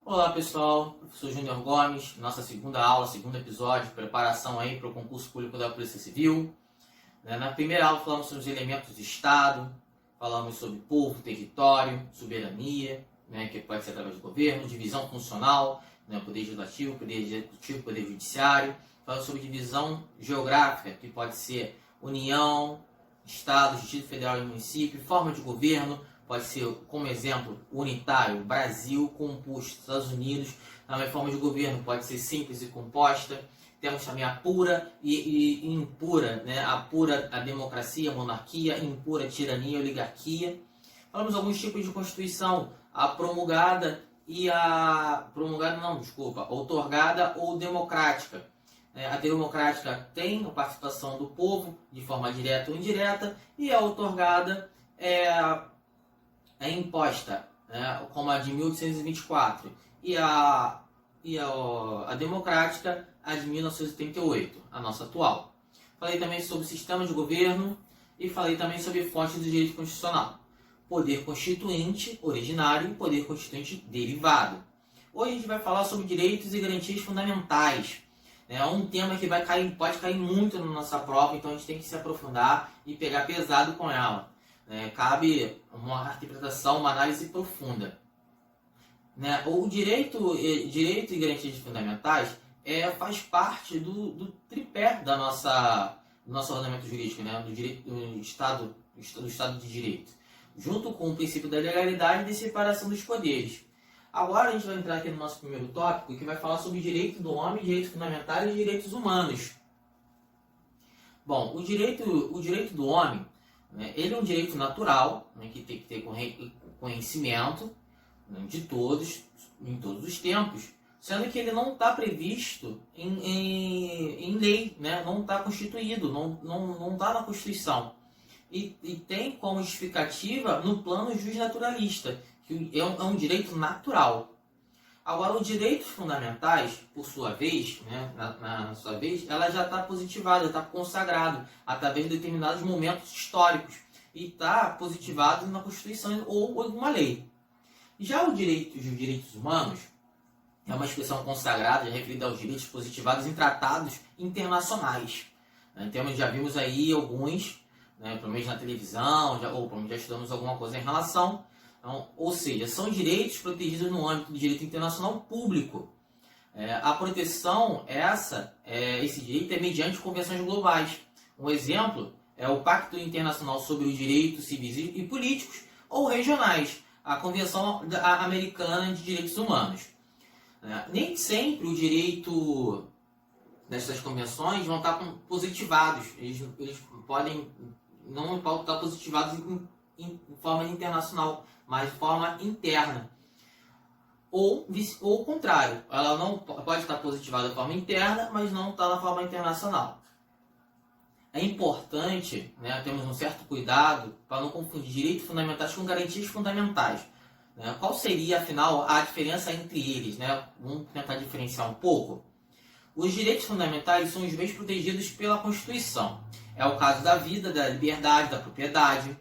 Olá pessoal, professor Júnior Gomes, nossa segunda aula, segundo episódio, preparação aí para o concurso público da Polícia Civil. Na primeira aula falamos sobre os elementos do Estado, falamos sobre povo, território, soberania, que pode ser através do governo, divisão funcional, poder legislativo, poder executivo, poder judiciário. Falamos sobre divisão geográfica, que pode ser União, Estado, Distrito Federal e município, forma de governo. Pode ser, como exemplo, unitário, Brasil composto, Estados Unidos. Na forma de governo pode ser simples e composta. Temos também a pura e impura, a pura a democracia, a monarquia, impura a tirania, a oligarquia. Falamos alguns tipos de constituição, a promulgada e a... outorgada ou democrática. A democrática tem a participação do povo de forma direta ou indireta, e a outorgada é imposta, como a de 1824, e a democrática, a de 1988, a nossa atual. Falei também sobre o sistema de governo e falei também sobre fontes do direito constitucional. Poder constituinte originário e poder constituinte derivado. Hoje a gente vai falar sobre direitos e garantias fundamentais. É um tema que pode cair muito na nossa prova, então a gente tem que se aprofundar e pegar pesado com ela. Cabe uma interpretação, uma análise profunda. O direito e garantias fundamentais faz parte do tripé do nosso ordenamento jurídico, do Estado de Direito, junto com o princípio da legalidade e da separação dos poderes. Agora a gente vai entrar aqui no nosso primeiro tópico, que vai falar sobre direito do homem, direitos fundamentais e direitos humanos. Bom, o direito do homem, ele é um direito natural, que tem que ter conhecimento de todos, em todos os tempos, sendo que ele não está previsto em lei, não está constituído, não está na Constituição. E tem como justificativa no plano justnaturalista, que é um direito natural. Agora, os direitos fundamentais, por sua vez, na sua vez, ela já está positivada, está consagrado através de determinados momentos históricos e está positivado na Constituição ou alguma lei. Já os direitos humanos é uma expressão consagrada, referida aos direitos positivados em tratados internacionais. Então, já vimos aí alguns, provavelmente na televisão, ou provavelmente já estudamos alguma coisa em relação. Então, ou seja, são direitos protegidos no âmbito do direito internacional público. A proteção, esse direito é mediante convenções globais. Um exemplo é o Pacto Internacional sobre os Direitos Civis e Políticos, ou regionais, a Convenção Americana de Direitos Humanos. Nem sempre o direito dessas convenções vão estar positivados. Eles podem não estar positivados em forma internacional, mas de forma interna. Ou o contrário, ela não pode estar positivada de forma interna, mas não está na forma internacional. É importante, termos um certo cuidado para não confundir direitos fundamentais com garantias fundamentais. Qual seria, afinal, a diferença entre eles? Vamos tentar diferenciar um pouco. Os direitos fundamentais são os bens protegidos pela Constituição. É o caso da vida, da liberdade, da propriedade.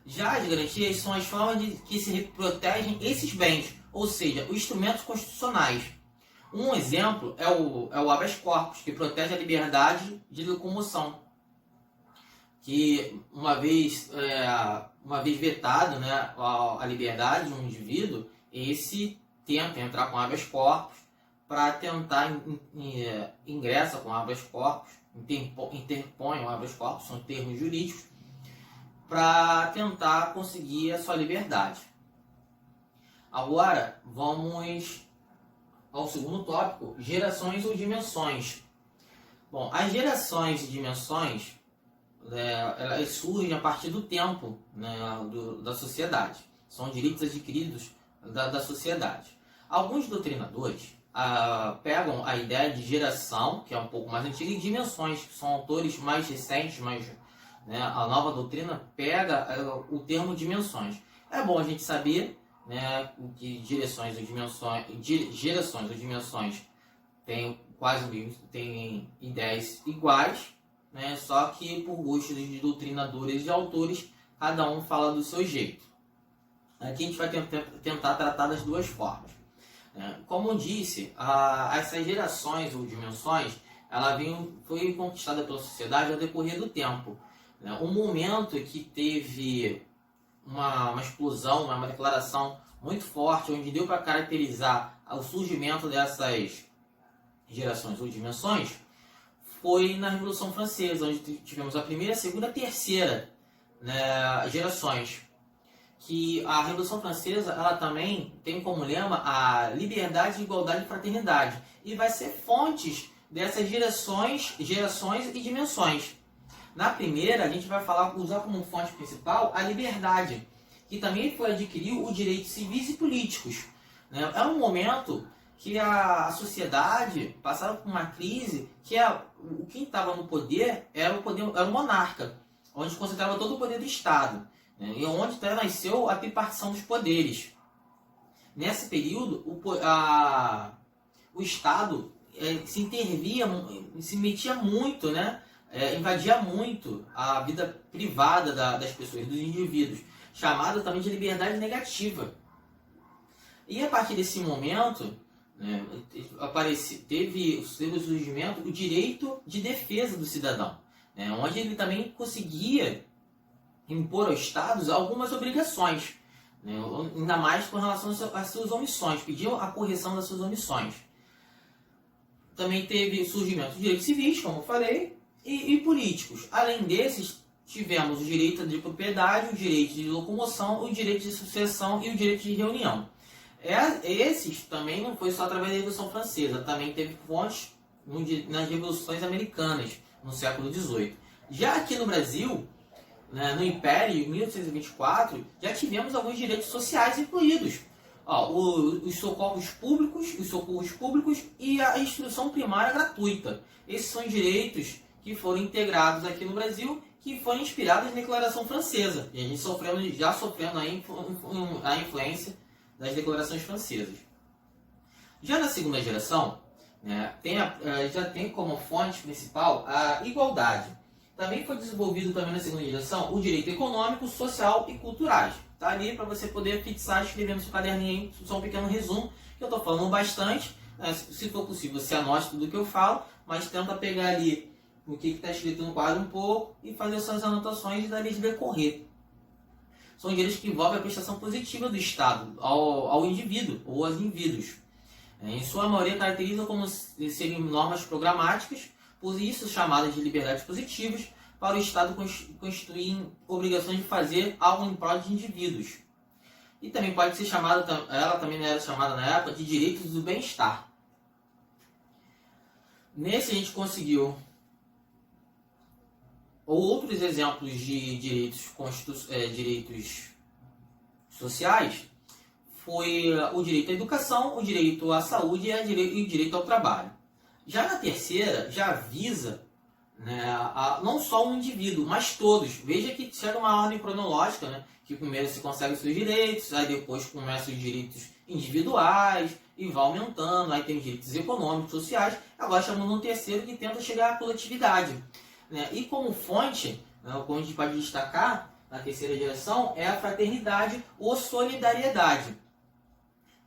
Já as garantias são as formas de que se protegem esses bens, ou seja, os instrumentos constitucionais. Um exemplo é o habeas corpus, que protege a liberdade de locomoção. Que uma vez vetado a liberdade de um indivíduo, esse tenta entrar com habeas corpus para tentar ingressa com habeas corpus, interpõe o habeas corpus, são termos jurídicos, para tentar conseguir a sua liberdade. Agora, vamos ao segundo tópico, gerações ou dimensões. Bom, as gerações e dimensões, elas surgem a partir do tempo da sociedade. São direitos adquiridos da sociedade. Alguns doutrinadores pegam a ideia de geração, que é um pouco mais antiga, e dimensões, que são autores mais recentes, a nova doutrina pega o termo dimensões. É bom a gente saber que gerações ou dimensões têm ideias iguais, só que por gosto de doutrinadores e autores, cada um fala do seu jeito. Aqui a gente vai tentar tratar das duas formas. Como eu disse, essas gerações ou dimensões, foi conquistada pela sociedade ao decorrer do tempo. Um momento que teve uma explosão, uma declaração muito forte, onde deu para caracterizar o surgimento dessas gerações ou dimensões, foi na Revolução Francesa, onde tivemos a primeira, a segunda e a terceira, né, gerações. Que a Revolução Francesa, ela também tem como lema a liberdade, igualdade e fraternidade. E vai ser fontes dessas gerações e dimensões. Na primeira, a gente vai usar como fonte principal a liberdade, que também foi adquirir os direitos civis e políticos. É um momento que a sociedade passava por uma crise que quem estava no poder era o monarca, onde concentrava todo o poder do Estado, e onde até nasceu a tripartição dos poderes. Nesse período, o Estado se intervia, se metia muito, invadia muito a vida privada das pessoas, dos indivíduos, chamada também de liberdade negativa. E a partir desse momento, teve o surgimento o direito de defesa do cidadão, onde ele também conseguia impor aos Estados algumas obrigações, ainda mais com relação às suas omissões, pediam a correção das suas omissões. Também teve o surgimento de direitos civis, como eu falei, e políticos. Além desses, tivemos o direito de propriedade, o direito de locomoção, o direito de sucessão e o direito de reunião. Esses também não foi só através da Revolução Francesa, também teve fontes nas revoluções americanas, no século XVIII. Já aqui no Brasil, no Império, em 1824, já tivemos alguns direitos sociais incluídos. Os socorros públicos e a instrução primária gratuita. Esses são direitos que foram integrados aqui no Brasil, que foram inspirados na Declaração Francesa. E a gente já sofrendo a influência das declarações francesas. Já na segunda geração, já tem como fonte principal a igualdade. Também foi desenvolvido também na segunda geração o direito econômico, social e culturais. Está ali para você poder fixar, escrever no seu caderninho, só um pequeno resumo, que eu estou falando bastante. Se for possível, você anote tudo o que eu falo, mas tenta pegar ali o que está escrito no quadro um pouco e fazer suas anotações e dali de decorrer. São direitos que envolvem a prestação positiva do Estado ao indivíduo ou aos indivíduos. Em sua maioria, caracterizam como serem normas programáticas, por isso chamadas de liberdades positivas, para o Estado constituir obrigações de fazer algo em prol de indivíduos. E também pode ser chamada, ela também era chamada na época de direitos do bem-estar. Nesse a gente conseguiu outros exemplos de direitos sociais, foi o direito à educação, o direito à saúde e o direito ao trabalho. Já na terceira, já visa não só um indivíduo, mas todos. Veja que chega uma ordem cronológica, que primeiro se consegue os seus direitos, aí depois começam os direitos individuais, e vai aumentando, aí tem os direitos econômicos, sociais, agora chamando um terceiro que tenta chegar à coletividade. E como fonte, como a gente pode destacar na terceira geração, é a fraternidade ou solidariedade.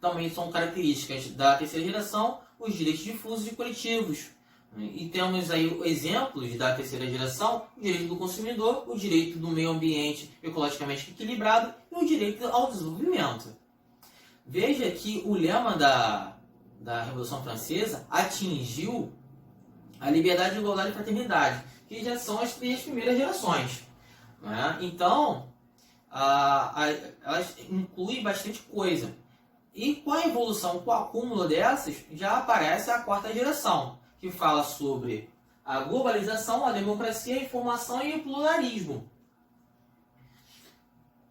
Também são características da terceira geração os direitos difusos e coletivos. E temos aí exemplos da terceira geração: o direito do consumidor, o direito do meio ambiente ecologicamente equilibrado e o direito ao desenvolvimento. Veja que o lema da Revolução Francesa atingiu a liberdade, igualdade e fraternidade, que já são as três primeiras gerações. Então, elas incluem bastante coisa. E com a evolução, com o acúmulo dessas, já aparece a quarta geração, que fala sobre a globalização, a democracia, a informação e o pluralismo.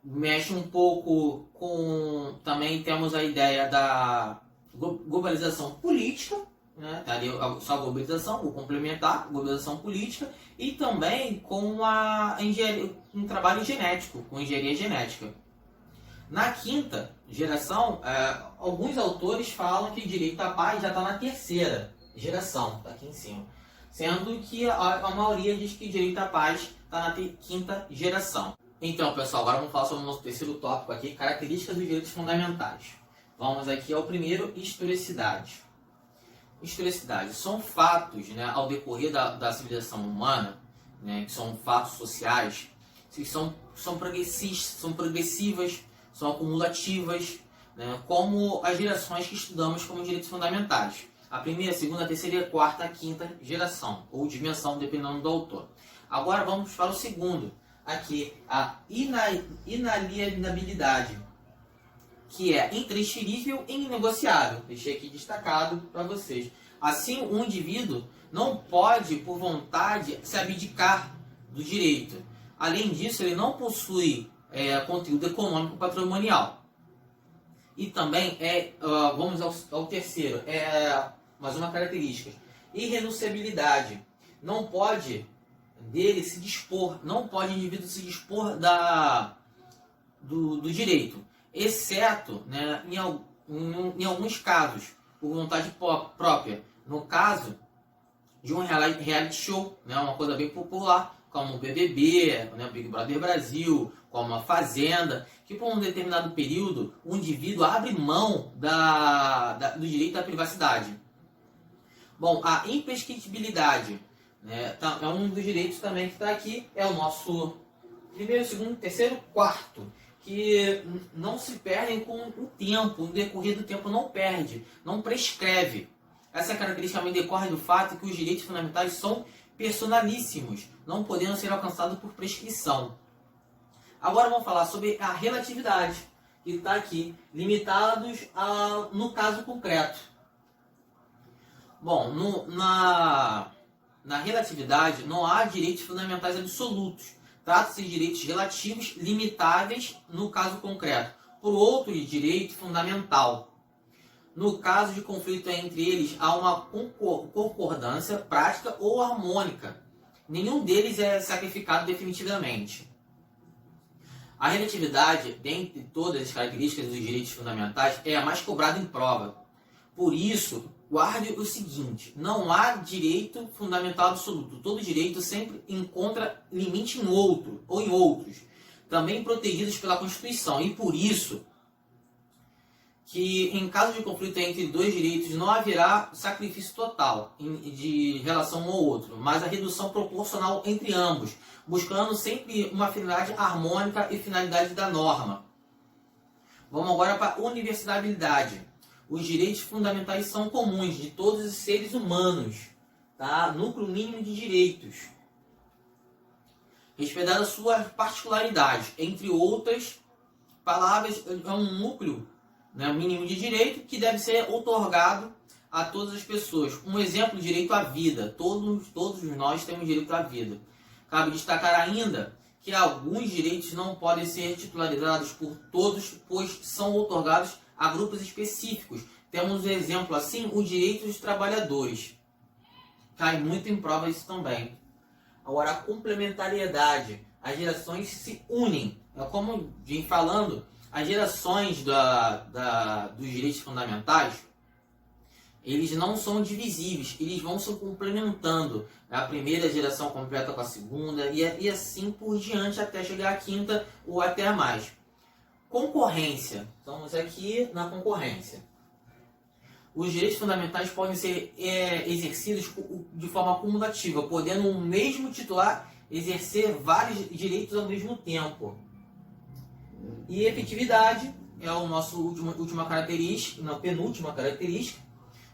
Mexe um pouco com... Também temos a ideia da globalização política, ali só a globalização, vou complementar, globalização política, e também com um trabalho genético, com engenharia genética. Na quinta geração, alguns autores falam que o direito à paz já está na terceira geração, está aqui em cima. Sendo que a maioria diz que o direito à paz está na quinta geração. Então, pessoal, agora vamos falar sobre o nosso terceiro tópico aqui, características dos direitos fundamentais. Vamos aqui ao primeiro, historicidade. Historicidade são fatos, né, ao decorrer da civilização humana, né, que são fatos sociais, que são progressivas, são acumulativas, né, como as gerações que estudamos como direitos fundamentais. A primeira, a segunda, a terceira e a quarta, a quinta geração, ou dimensão, dependendo do autor. Agora vamos para o segundo, aqui, a inalienabilidade, que é intransferível e inegociável. Deixei aqui destacado para vocês. Assim, um indivíduo não pode, por vontade, se abdicar do direito. Além disso, ele não possui conteúdo econômico patrimonial. E também, vamos ao terceiro, mais uma característica, irrenunciabilidade. Não pode dele se dispor, não pode o indivíduo se dispor do direito, exceto, né, em alguns casos, por vontade própria. No caso de um reality show, né, uma coisa bem popular, como o BBB, né, Big Brother Brasil, como a Fazenda, que por um determinado período o indivíduo abre mão do direito à privacidade. Bom, a imprescritibilidade, né, é um dos direitos também que está aqui, é o nosso primeiro, segundo, terceiro, quarto, que não se perdem com o tempo, no decorrer do tempo não perde, não prescreve. Essa característica também decorre do fato que os direitos fundamentais são personalíssimos, não podendo ser alcançados por prescrição. Agora vamos falar sobre a relatividade, que está aqui, limitados no caso concreto. Bom, na relatividade não há direitos fundamentais absolutos. Trata-se de direitos relativos limitáveis no caso concreto, por outro direito fundamental. No caso de conflito entre eles, há uma concordância prática ou harmônica. Nenhum deles é sacrificado definitivamente. A relatividade, dentre todas as características dos direitos fundamentais, é a mais cobrada em prova. Por isso, guarde o seguinte: não há direito fundamental absoluto. Todo direito sempre encontra limite em outro ou em outros, também protegidos pela Constituição. E por isso, que em caso de conflito entre dois direitos não haverá sacrifício total de relação um ao outro, mas a redução proporcional entre ambos, buscando sempre uma finalidade harmônica e finalidade da norma. Vamos agora para a universalidade. Os direitos fundamentais são comuns de todos os seres humanos, tá? Núcleo mínimo de direitos, respeitando suas particularidades. Entre outras palavras, é um núcleo, né, mínimo de direito que deve ser outorgado a todas as pessoas. Um exemplo, direito à vida. Todos nós temos direito à vida. Cabe destacar ainda que alguns direitos não podem ser titularizados por todos, pois são outorgados a grupos específicos. Temos um exemplo assim, o direito dos trabalhadores. Cai muito em prova isso também. Agora, a complementariedade. As gerações se unem. É como vim falando, as gerações dos direitos fundamentais, eles não são divisíveis, eles vão se complementando. A primeira geração completa com a segunda e assim por diante até chegar à quinta ou até a mais. Concorrência. Estamos aqui na concorrência. Os direitos fundamentais podem ser exercidos de forma acumulativa, podendo o mesmo titular exercer vários direitos ao mesmo tempo. E efetividade é a nossa última característica, não, penúltima característica,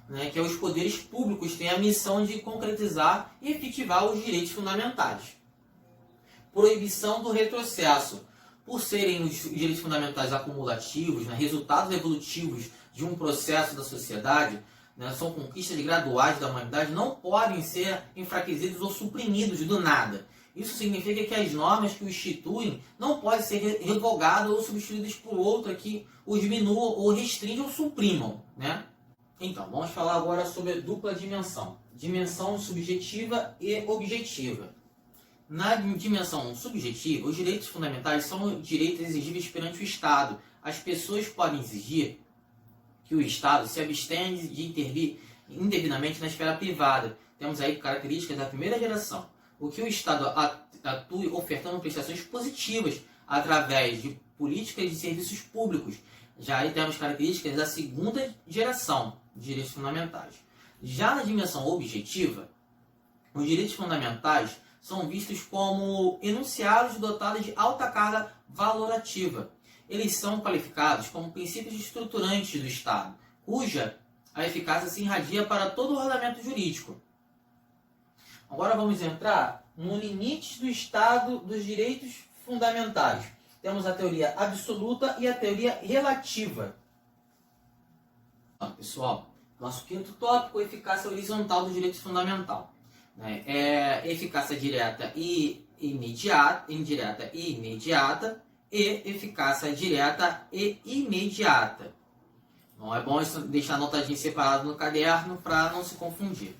né, que é os poderes públicos têm a missão de concretizar e efetivar os direitos fundamentais. Proibição do retrocesso. Por serem os direitos fundamentais acumulativos, né, resultados evolutivos de um processo da sociedade, né, são conquistas graduais da humanidade, não podem ser enfraquecidos ou suprimidos do nada. Isso significa que as normas que o instituem não podem ser revogadas ou substituídas por outra que os diminuam ou restringam ou suprimam, né? Então, vamos falar agora sobre a dupla dimensão. Dimensão subjetiva e objetiva. Na dimensão subjetiva, os direitos fundamentais são direitos exigíveis perante o Estado. As pessoas podem exigir que o Estado se abstenha de intervir indevidamente na esfera privada. Temos aí características da primeira geração. O que o Estado atue ofertando prestações positivas através de políticas de serviços públicos, Já aí temos características da segunda geração de direitos fundamentais. Já na dimensão objetiva, os direitos fundamentais são vistos como enunciados dotados de alta carga valorativa. Eles são qualificados como princípios estruturantes do Estado, cuja a eficácia se irradia para todo o ordenamento jurídico. Agora vamos entrar no limite do Estado dos direitos fundamentais. Temos a teoria absoluta e a teoria relativa. Pessoal, nosso quinto tópico é a eficácia horizontal dos direitos fundamentais. É eficácia direta e imediata, indireta e imediata, e eficácia direta e imediata. Bom, é bom deixar anotadinho separado no caderno para não se confundir.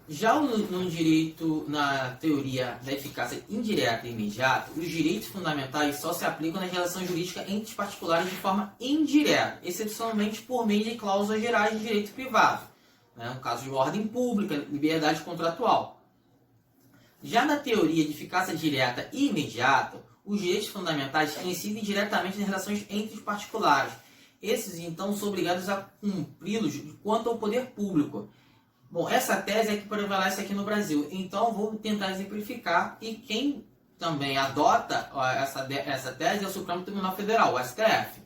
Já no direito, na teoria da eficácia indireta e imediata, os direitos fundamentais só se aplicam na relação jurídica entre os particulares de forma indireta, excepcionalmente por meio de cláusulas gerais de direito privado, no caso de ordem pública, liberdade contratual. Já na teoria de eficácia direta e imediata, os direitos fundamentais incidem diretamente nas relações entre os particulares. Esses, então, são obrigados a cumpri-los quanto ao poder público. Bom, essa tese é que prevalece aqui no Brasil, então vou tentar exemplificar, e quem também adota essa tese é o Supremo Tribunal Federal, o STF.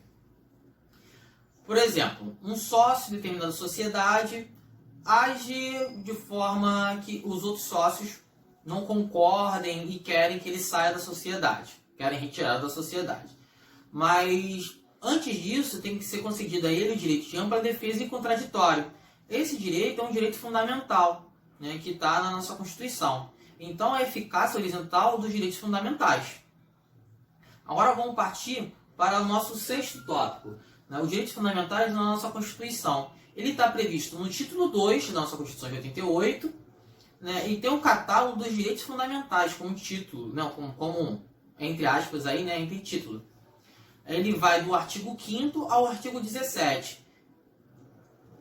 Por exemplo, um sócio de determinada sociedade age de forma que os outros sócios não concordem e querem que ele saia da sociedade, querem retirá-lo da sociedade. Mas antes disso tem que ser concedido a ele o direito de ampla defesa e contraditório. Esse direito é um direito fundamental, que está na nossa Constituição. Então, a eficácia horizontal dos direitos fundamentais. Agora vamos partir para o nosso sexto tópico, os direitos fundamentais na nossa Constituição. Ele está previsto no título 2 da nossa Constituição de 88, e tem um catálogo dos direitos fundamentais como título, como entre aspas, aí, entre título. Ele vai do artigo 5º ao artigo 17.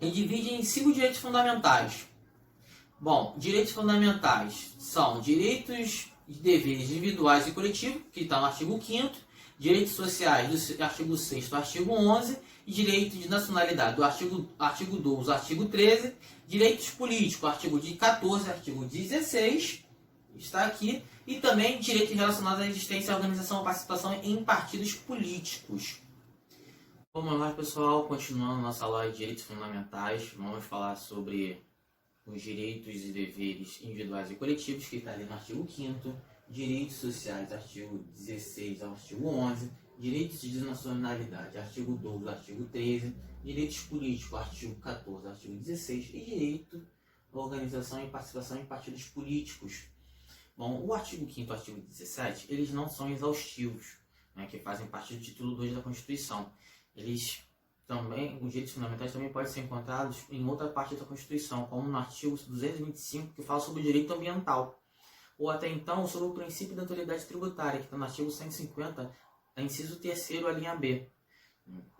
Ele divide em 5 direitos fundamentais. Bom, direitos fundamentais são direitos e deveres individuais e coletivos, que está no artigo 5º, direitos sociais do artigo 6º ao artigo 11, e direito de nacionalidade do artigo 12 ao artigo 13, direitos políticos, artigo 14, artigo 16, está aqui, e também direitos relacionados à existência, organização e participação em partidos políticos. Vamos lá, pessoal, continuando nossa aula de direitos fundamentais, vamos falar sobre os direitos e deveres individuais e coletivos, que está ali no artigo 5º, direitos sociais, artigo 16 ao artigo 11, direitos de nacionalidade, artigo 12 ao artigo 13, direitos políticos, artigo 14 ao artigo 16, e direito à organização e participação em partidos políticos. Bom, o artigo 5º e o artigo 17, eles não são exaustivos, que fazem parte do título 2 da Constituição. Eles também, os direitos fundamentais também podem ser encontrados em outra parte da Constituição, como no artigo 225, que fala sobre o direito ambiental, ou até então sobre o princípio da autoridade tributária, que está no artigo 150, inciso 3º, a linha B.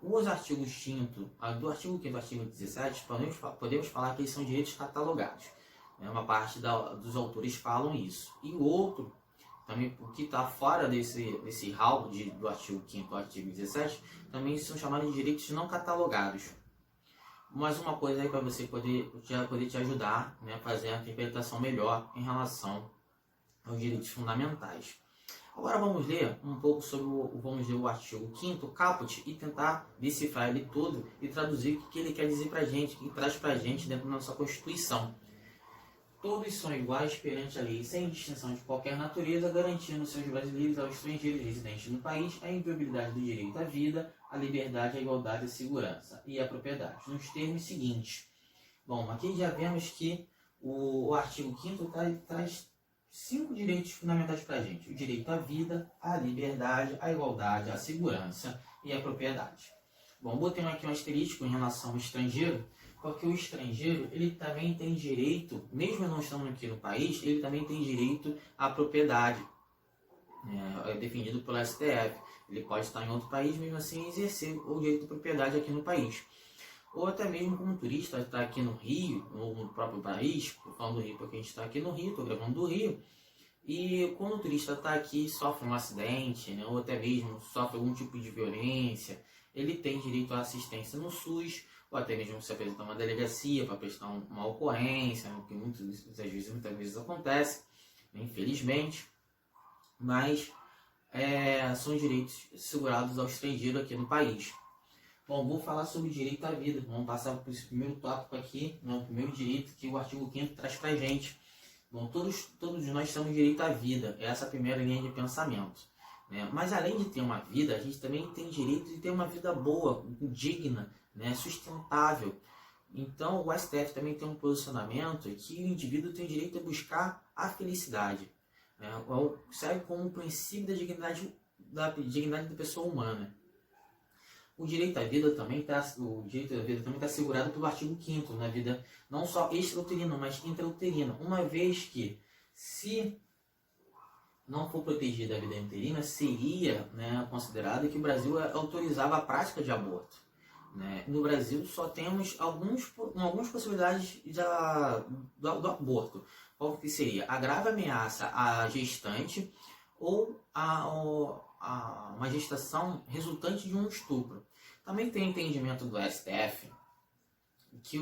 Os artigos 5º, do artigo 5º ao artigo 17, podemos falar que eles são direitos catalogados. Uma parte dos autores falam isso. E o outro, também, o que está fora desse hall do artigo 5º ao artigo 17, também são chamados de direitos não catalogados. Mais uma coisa aí para você poder te ajudar, a fazer a interpretação melhor em relação aos direitos fundamentais. Agora vamos ler um pouco sobre o artigo 5º, caput, e tentar decifrar ele todo e traduzir o que ele quer dizer para a gente, e traz para a gente dentro da nossa Constituição. Todos são iguais perante a lei, sem distinção de qualquer natureza, garantindo seus brasileiros aos estrangeiros residentes no país a inviolabilidade do direito à vida, à liberdade, à igualdade, à segurança e à propriedade, nos termos seguintes. Bom, aqui já vemos que o artigo 5º traz 5 direitos fundamentais para a gente: o direito à vida, à liberdade, à igualdade, à segurança e à propriedade. Bom, botei aqui um asterisco em relação ao estrangeiro, porque o estrangeiro, ele também tem direito, mesmo não estando aqui no país, ele também tem direito à propriedade, é defendido pelo STF. Ele pode estar em outro país, mesmo assim exercer o direito de propriedade aqui no país. Ou até mesmo como turista, está aqui no Rio, ou no próprio país, estou falando do Rio porque a gente está aqui no Rio, estou gravando do Rio, e quando o turista está aqui, sofre um acidente, ou até mesmo sofre algum tipo de violência, ele tem direito à assistência no SUS, ou até mesmo se apresentar uma delegacia para prestar uma ocorrência, o que muitas vezes acontece, infelizmente, mas são direitos assegurados ao estrangeiro aqui no país. Bom, vou falar sobre o direito à vida. Vamos passar por esse primeiro tópico aqui, o primeiro direito que o artigo 5º traz para a gente. Bom, todos nós temos direito à vida, essa é a primeira linha de pensamento. Né? Mas além de ter uma vida, a gente também tem direito de ter uma vida boa, digna, né? Sustentável. Então o STF também tem um posicionamento que o indivíduo tem direito a buscar a felicidade. Né? Serve como um princípio da dignidade da pessoa humana. O direito à vida também está assegurado pelo artigo 5º, na vida não só extrauterina, mas intrauterina. Uma vez que, se não for protegida a vida uterina, seria, né, considerado que o Brasil autorizava a prática de aborto. Né? No Brasil só temos algumas possibilidades do aborto. Qual que seria? A grave ameaça à gestante ou uma gestação resultante de um estupro. Também tem entendimento do STF que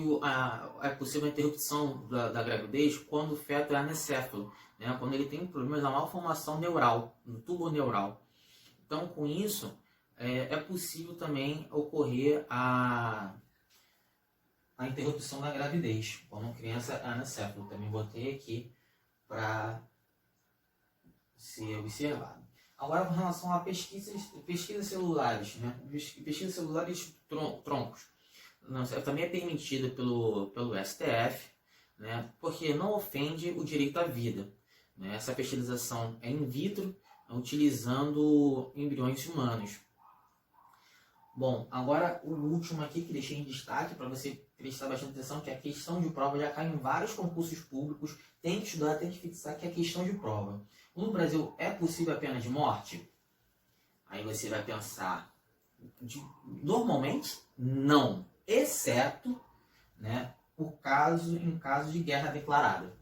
é possível a interrupção da gravidez quando o feto é anencéfalo, né? Quando ele tem problemas na malformação neural, no tubo neural. Então, com isso, é possível também ocorrer a interrupção da gravidez, quando a criança é anencéfalo. Também botei aqui para ser observado. Agora, com relação a pesquisas celulares, né? Pesquisas celulares troncos, também é permitida pelo STF, né? Porque não ofende o direito à vida. Né? Essa fertilização é in vitro, utilizando embriões humanos. Bom, agora o último aqui que deixei em destaque para você prestar bastante atenção, que a questão de prova já cai em vários concursos públicos, tem que estudar, tem que fixar que é a questão de prova. No Brasil é possível a pena de morte? Aí você vai pensar, normalmente não, exceto, né, em caso de guerra declarada.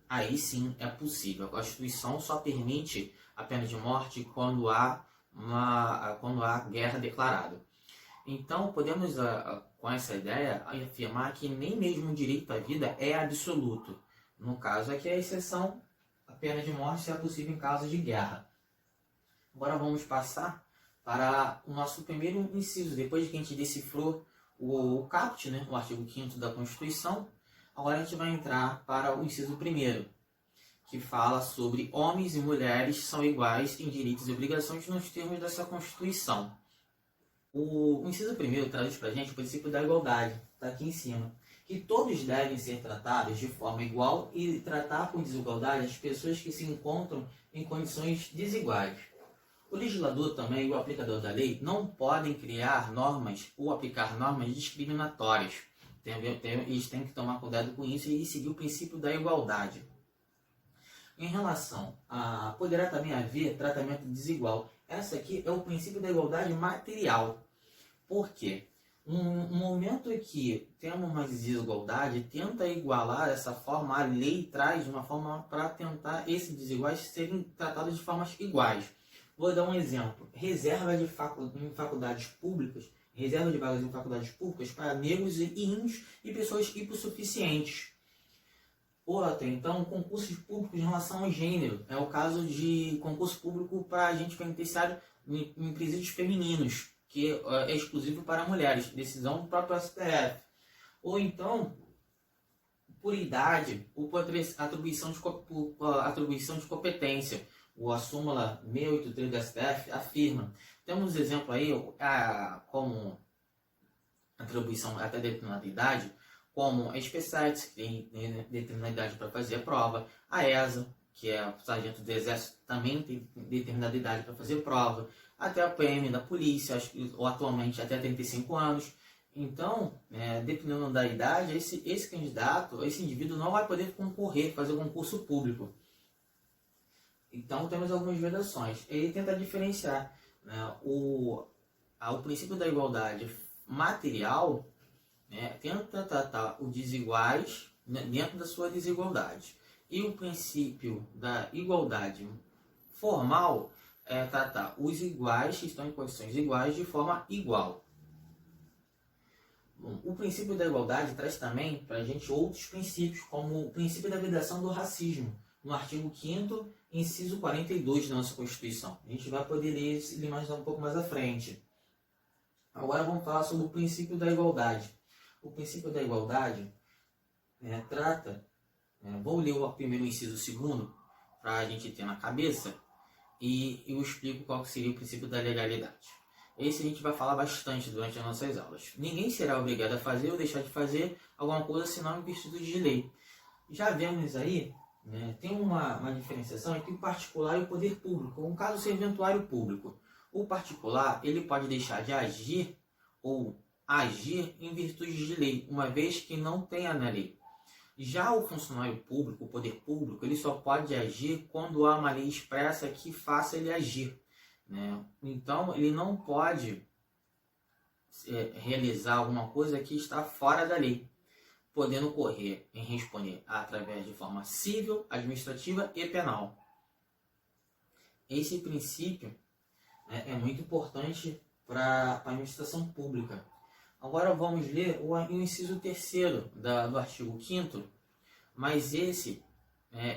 Aí sim é possível. A Constituição só permite a pena de morte quando há guerra declarada. Então podemos, com essa ideia, afirmar que nem mesmo o direito à vida é absoluto. No caso aqui, a exceção, a pena de morte é possível em caso de guerra. Agora vamos passar para o nosso primeiro inciso. Depois que a gente decifrou o caput, né, o artigo 5º da Constituição, agora a gente vai entrar para o inciso 1º, que fala sobre homens e mulheres são iguais em direitos e obrigações nos termos dessa Constituição. O inciso 1º traz para a gente o princípio da igualdade, está aqui em cima, que todos devem ser tratados de forma igual e tratar com desigualdade as pessoas que se encontram em condições desiguais. O legislador também e o aplicador da lei não podem criar normas ou aplicar normas discriminatórias. Eles têm que tomar cuidado com isso e seguir o princípio da igualdade. Em relação a... poderá também haver tratamento desigual. Essa aqui é o princípio da igualdade material. Por quê? Um momento em que temos uma desigualdade, tenta igualar dessa forma, a lei traz uma forma para tentar esses desiguais serem tratados de formas iguais. Vou dar um exemplo. Reserva de faculdades públicas, reserva de vagas em faculdades públicas para negros e índios e pessoas hipossuficientes. Ou até então, concursos públicos em relação ao gênero. É o caso de concurso público para agente penitenciário em presídios femininos, que é exclusivo para mulheres, decisão do próprio STF. Ou então, por idade, ou por atribuição de competência. A súmula 683 do STF afirma. Temos exemplo aí, como atribuição até determinada idade, como a Especiais, que tem determinada idade para fazer a prova, a ESA, que é o sargento do Exército, também tem determinada idade para fazer prova, até a PM da polícia, ou atualmente até 35 anos. Então, dependendo da idade, esse candidato, esse indivíduo não vai poder concorrer, fazer o concurso público. Então, temos algumas vedações. Ele tenta diferenciar, né, o princípio da igualdade material, né, tenta tratar os desiguais, né, dentro da sua desigualdade. E o princípio da igualdade formal é tratar os iguais que estão em condições iguais de forma igual. Bom, o princípio da igualdade traz também para a gente outros princípios, como o princípio da vedação do racismo, no artigo 5º, inciso 42 da nossa Constituição. A gente vai poder ler ele mais um pouco mais à frente. Agora vamos falar sobre o princípio da igualdade. O princípio da igualdade trata... vou ler o primeiro inciso, o segundo, para a gente ter na cabeça, e eu explico qual seria o princípio da legalidade. Esse a gente vai falar bastante durante as nossas aulas. Ninguém será obrigado a fazer ou deixar de fazer alguma coisa senão em virtude de lei. Já vemos aí, tem uma diferenciação entre o particular e o poder público. Um caso serventuário público. O particular ele pode deixar de agir ou agir em virtude de lei, uma vez que não tenha na lei. Já o funcionário público, o poder público, ele só pode agir quando há uma lei expressa que faça ele agir. Então, ele não pode realizar alguma coisa que está fora da lei, podendo ocorrer em responder através de forma civil, administrativa e penal. Esse princípio é muito importante para a administração pública. Agora vamos ler o inciso 3º do artigo 5º, mas esse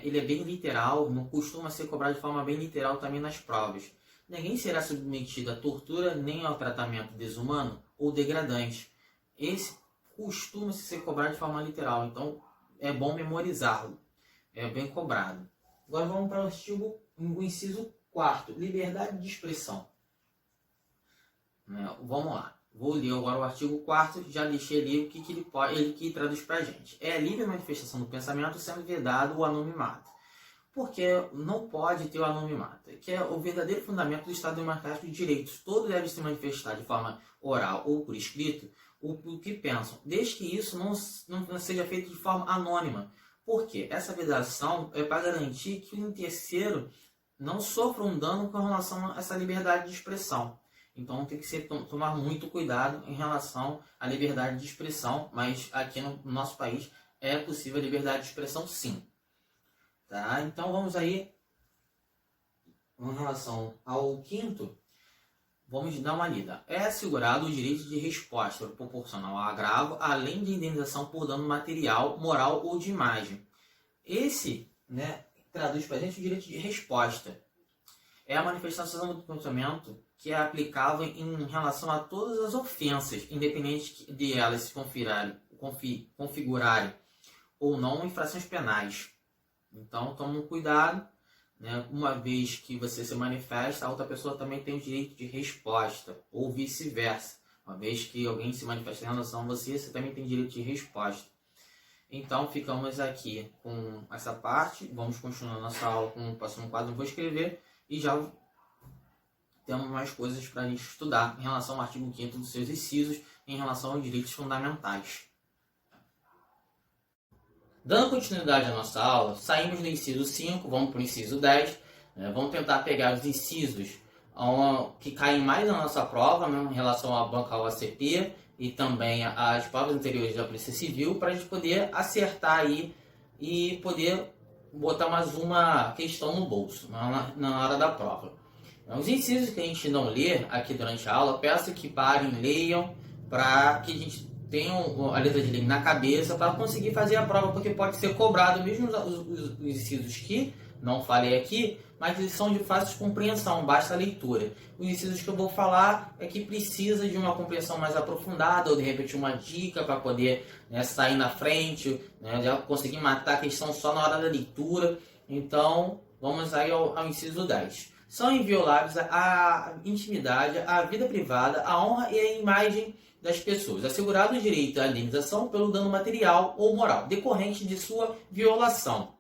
ele é bem literal, não costuma ser cobrado de forma bem literal também nas provas. Ninguém será submetido à tortura nem ao tratamento desumano ou degradante. Esse costuma ser cobrado de forma literal, então é bom memorizá-lo. É bem cobrado. Agora vamos para o inciso 4º, liberdade de expressão. Vamos lá. Vou ler agora o artigo 4º, já deixei ali o que ele que traduz para a gente. É a livre manifestação do pensamento sendo vedado o anonimato. Porque não pode ter o anonimato, que é o verdadeiro fundamento do Estado Democrático de Direitos. Todos devem se manifestar de forma oral ou por escrito o que pensam, desde que isso não seja feito de forma anônima. Por quê? Essa vedação é para garantir que um terceiro não sofra um dano com relação a essa liberdade de expressão. Então tem que tomar muito cuidado em relação à liberdade de expressão, mas aqui no nosso país é possível a liberdade de expressão sim. Tá? Então vamos aí, em relação ao 5º, vamos dar uma lida. É assegurado o direito de resposta proporcional ao agravo, além de indenização por dano material, moral ou de imagem. Esse traduz para a gente o direito de resposta. É a manifestação do pensamento que é aplicável em relação a todas as ofensas, independente de elas se configurarem ou não infrações penais. Então, tome cuidado, uma vez que você se manifesta, a outra pessoa também tem o direito de resposta, ou vice-versa. Uma vez que alguém se manifesta em relação a você, você também tem direito de resposta. Então, ficamos aqui com essa parte. Vamos continuar nossa aula com o próximo quadro. Vou escrever e já temos mais coisas para a gente estudar em relação ao artigo 5º dos seus incisos, em relação aos direitos fundamentais. Dando continuidade à nossa aula, saímos do inciso 5, vamos para o inciso 10. Vamos tentar pegar os incisos que caem mais na nossa prova, em relação à banca OACP e também às provas anteriores da Polícia Civil, para a gente poder acertar aí e poder botar mais uma questão no bolso, na hora da prova. Os incisos que a gente não lê aqui durante a aula, peço que parem, leiam, para que a gente tenham a letra de lei na cabeça para conseguir fazer a prova, porque pode ser cobrado mesmo os incisos que não falei aqui, mas eles são de fácil compreensão, basta a leitura. Os incisos que eu vou falar é que precisa de uma compreensão mais aprofundada, ou de repente uma dica para poder sair na frente, já conseguir matar a questão só na hora da leitura. Então, vamos aí ao inciso 10. São invioláveis a intimidade, a vida privada, a honra e a imagem das pessoas, assegurado o direito à indenização pelo dano material ou moral, decorrente de sua violação.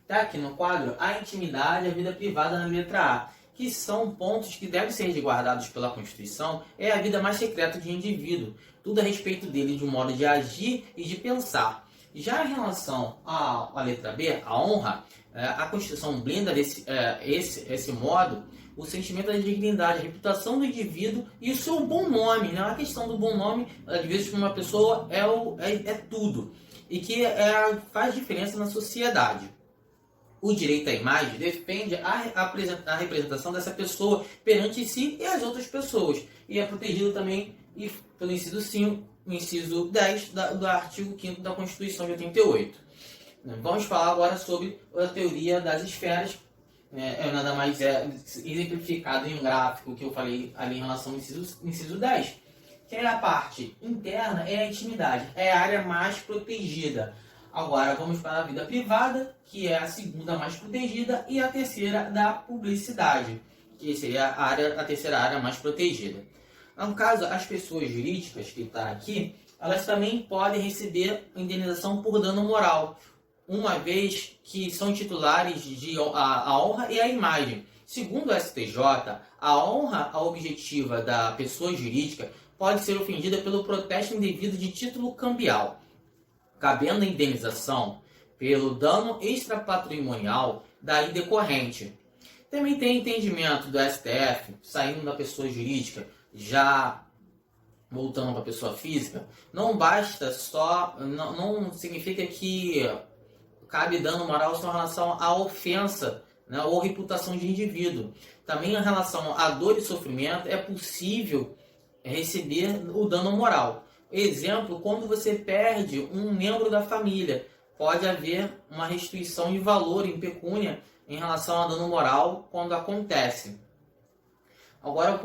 Está aqui no quadro a intimidade e a vida privada na letra A, que são pontos que devem ser resguardados pela Constituição, é a vida mais secreta de um indivíduo, tudo a respeito dele de um modo de agir e de pensar. Já em relação à letra B, a honra, a Constituição blinda esse modo, o sentimento da dignidade, a reputação do indivíduo e o seu bom nome. A questão do bom nome, às vezes, para uma pessoa é tudo, e que faz diferença na sociedade. O direito à imagem defende a representação dessa pessoa perante si e as outras pessoas, e é protegido também pelo inciso 5 o inciso 10 do artigo 5º da Constituição de 88. Vamos falar agora sobre a teoria das esferas. Nada mais exemplificado em um gráfico que eu falei ali em relação ao inciso 10, que é a parte interna, é a intimidade, é a área mais protegida. Agora vamos para a vida privada, que é a segunda mais protegida, e a terceira da publicidade, que seria a terceira área mais protegida. No caso, as pessoas jurídicas que estão aqui, elas também podem receber indenização por dano moral, uma vez que são titulares de a honra e a imagem. Segundo o STJ, a honra objetiva da pessoa jurídica pode ser ofendida pelo protesto indevido de título cambial, cabendo a indenização pelo dano extrapatrimonial daí decorrente. Também tem entendimento do STF, saindo da pessoa jurídica, já voltando para a pessoa física, não basta só, não significa que cabe dano moral só em relação à ofensa, né, ou reputação de indivíduo. Também em relação à dor e sofrimento é possível receber o dano moral. Exemplo, quando você perde um membro da família, pode haver uma restituição de valor em pecúnia em relação a dano moral quando acontece. Agora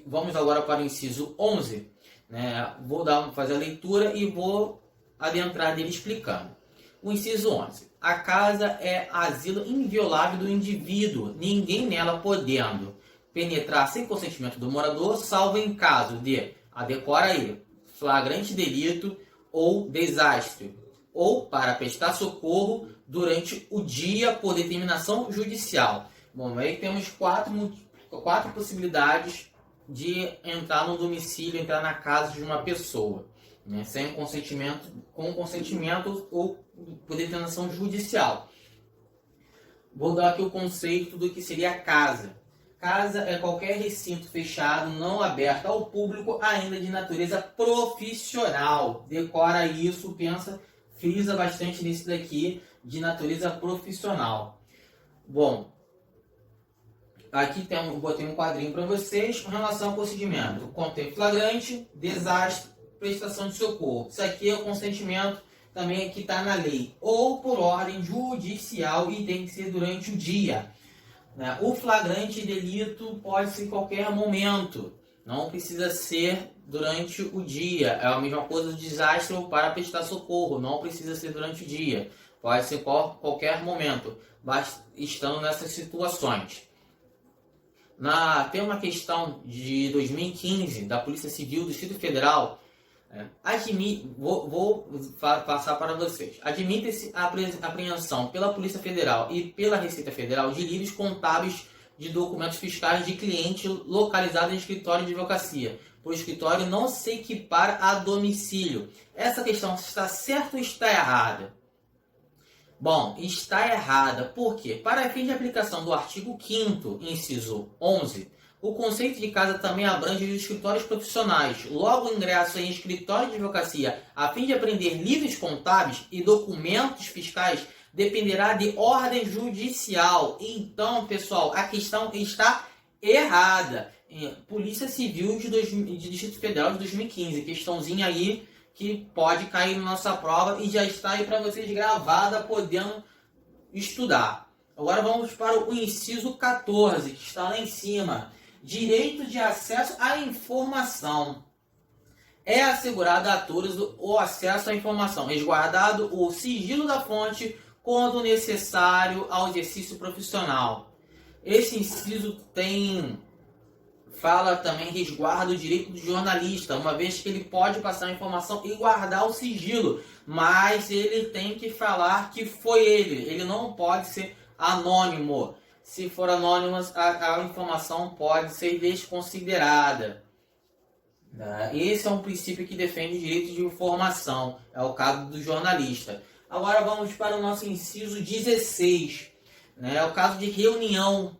vamos agora para o inciso 11. Né? Vou fazer a leitura e vou adentrar nele explicando. O inciso 11. A casa é asilo inviolável do indivíduo, ninguém nela podendo penetrar sem consentimento do morador, salvo em caso de, decora aí, flagrante delito ou desastre, ou para prestar socorro durante o dia por determinação judicial. Bom, aí temos quatro possibilidades de entrar no domicílio, entrar na casa de uma pessoa, né, sem consentimento, com consentimento ou por determinação judicial. Vou dar aqui o conceito do que seria a casa. Casa é qualquer recinto fechado, não aberto ao público, ainda de natureza profissional. Decora isso, frisa bastante nisso daqui, de natureza profissional. Bom, aqui botei um quadrinho para vocês com relação ao procedimento. Contém flagrante, desastre, prestação de socorro. Isso aqui é o consentimento também que está na lei. Ou por ordem judicial e tem que ser durante o dia. O flagrante delito pode ser em qualquer momento. Não precisa ser durante o dia. É a mesma coisa do desastre ou para prestar socorro. Não precisa ser durante o dia. Pode ser qualquer momento, estando nessas situações. Tem uma questão de 2015 da Polícia Civil do Distrito Federal. Vou passar para vocês. Admite-se a apreensão pela Polícia Federal e pela Receita Federal de livros contábeis de documentos fiscais de cliente localizado em escritório de advocacia, por escritório não se equipara a domicílio. Essa questão está certa ou está errada? Bom, está errada. Por quê? Para fim de aplicação do artigo 5º, inciso 11, o conceito de casa também abrange os escritórios profissionais. Logo, o ingresso em escritório de advocacia a fim de apreender livros contábeis e documentos fiscais dependerá de ordem judicial. Então, pessoal, a questão está errada. Polícia Civil de Distrito Federal de 2015. Questãozinha aí que pode cair na nossa prova e já está aí para vocês gravada, podendo estudar. Agora vamos para o inciso 14, que está lá em cima. Direito de acesso à informação. É assegurado a todos o acesso à informação, resguardado o sigilo da fonte quando necessário ao exercício profissional. Esse inciso fala também resguarda o direito do jornalista, uma vez que ele pode passar a informação e guardar o sigilo, mas ele tem que falar que foi ele não pode ser anônimo. Se for anônimo, a informação pode ser desconsiderada. Esse é um princípio que defende o direito de informação, é o caso do jornalista. Agora vamos para o nosso inciso 16, é o caso de reunião.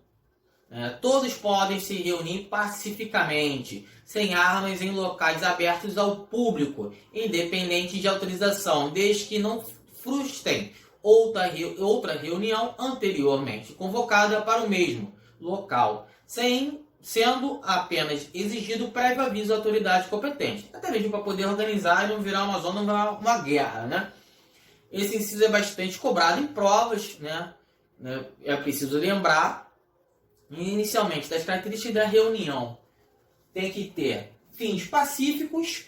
Todos podem se reunir pacificamente, sem armas, em locais abertos ao público, independente de autorização, desde que não frustrem outra reunião anteriormente convocada para o mesmo local, sem sendo apenas exigido prévio aviso à autoridade competente, até mesmo para poder organizar e não virar uma zona, uma guerra, né? Esse inciso é bastante cobrado em provas, né? É preciso lembrar, inicialmente, das características da reunião. Tem que ter fins pacíficos,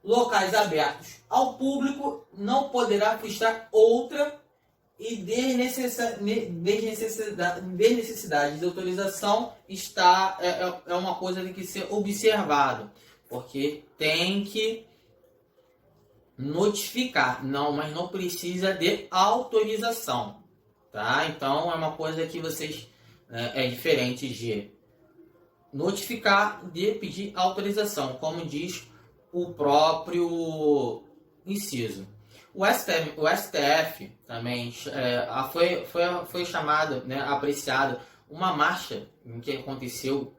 locais abertos ao público, não poderá frustrar outra e desnecessidade de autorização é uma coisa que tem que ser observado, porque tem que notificar, mas não precisa de autorização, tá? Então é uma coisa que vocês é diferente de notificar, de pedir autorização, como diz o próprio inciso. O STF também foi chamado, né, apreciado uma marcha em que aconteceu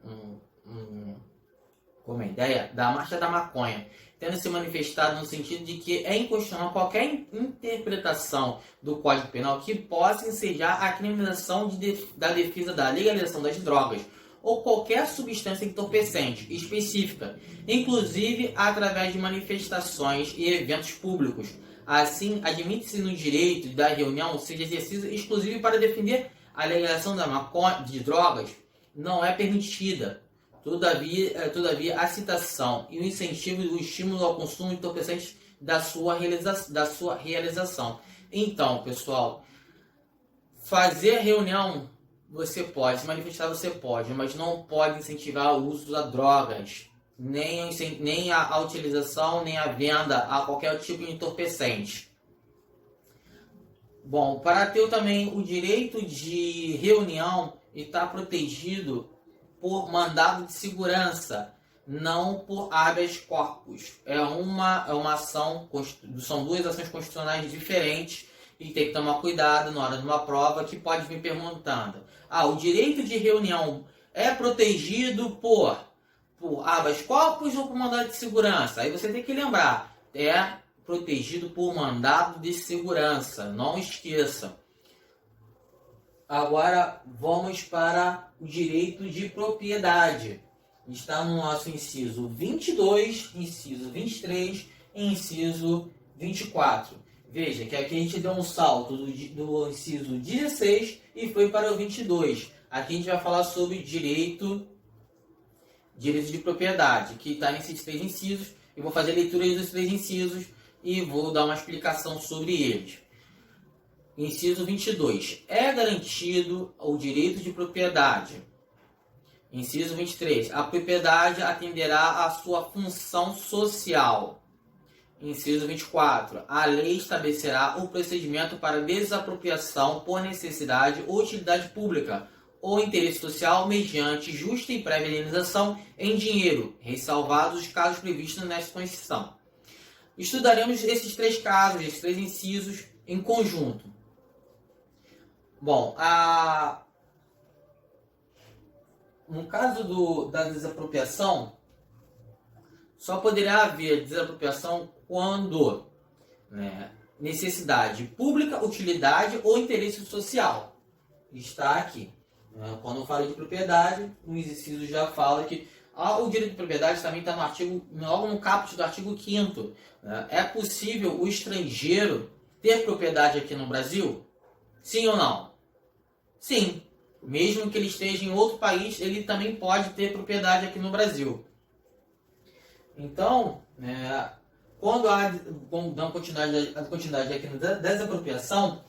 como ideia da marcha da maconha, tendo se manifestado no sentido de que é inconstitucional qualquer interpretação do Código Penal que possa ensejar a criminalização da defesa da legalização das drogas ou qualquer substância entorpecente específica, inclusive através de manifestações e eventos públicos. Assim, admite-se no direito da reunião seja exercício exclusivo para defender a legalização da maconha, de drogas, não é permitida. Todavia, a citação e o incentivo e o estímulo ao consumo de entorpecentes da sua realização. Então, pessoal, fazer reunião você pode, se manifestar você pode, mas não pode incentivar o uso de drogas, nem a utilização, nem a venda a qualquer tipo de entorpecente. Bom, para ter também o direito de reunião está protegido por mandado de segurança, não por habeas corpus. É uma ação, são duas ações constitucionais diferentes e tem que tomar cuidado na hora de uma prova que pode vir perguntando. O direito de reunião é protegido por habeas corpus ou por mandado de segurança? Aí você tem que lembrar, é protegido por mandado de segurança, não esqueça. Agora vamos para o direito de propriedade. Está no nosso inciso 22, inciso 23 e inciso 24. Veja que aqui a gente deu um salto do inciso 16 e foi para o 22. Aqui a gente vai falar sobre direito de propriedade, que está nesses três incisos. Eu vou fazer a leitura dos três incisos e vou dar uma explicação sobre eles. Inciso 22. É garantido o direito de propriedade. Inciso 23. A propriedade atenderá à sua função social. Inciso 24. A lei estabelecerá o procedimento para desapropriação por necessidade ou utilidade pública ou interesse social mediante justa e prévia indenização em dinheiro, ressalvados os casos previstos nesta Constituição. Estudaremos esses três casos, esses três incisos em conjunto. Bom, no caso da desapropriação, só poderá haver desapropriação quando necessidade pública, utilidade ou interesse social. Está aqui. Quando eu falo de propriedade, o inciso já fala que o direito de propriedade também está logo no caput do artigo 5º. É possível o estrangeiro ter propriedade aqui no Brasil? Sim ou não? Sim. Mesmo que ele esteja em outro país, ele também pode ter propriedade aqui no Brasil. Então, quando dá continuidade aqui na desapropriação,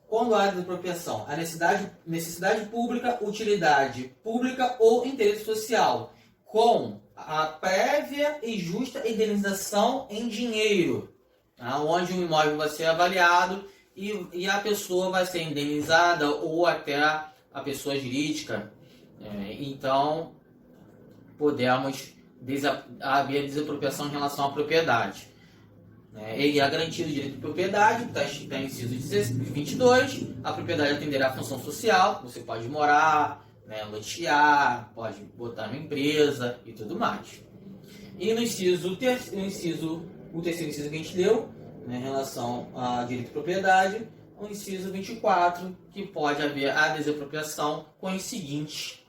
quando há desapropriação, a necessidade pública, utilidade pública ou interesse social, com a prévia e justa indenização em dinheiro, onde o imóvel vai ser avaliado e a pessoa vai ser indenizada ou até a pessoa jurídica. Então, podemos haver desapropriação em relação à propriedade. Ele é garantido o direito de propriedade, está em inciso 22, a propriedade atenderá à função social, você pode morar, lotear, pode botar uma empresa e tudo mais. E no o terceiro inciso que a gente deu, em relação a direito de propriedade, o inciso 24, que pode haver a desapropriação com os seguintes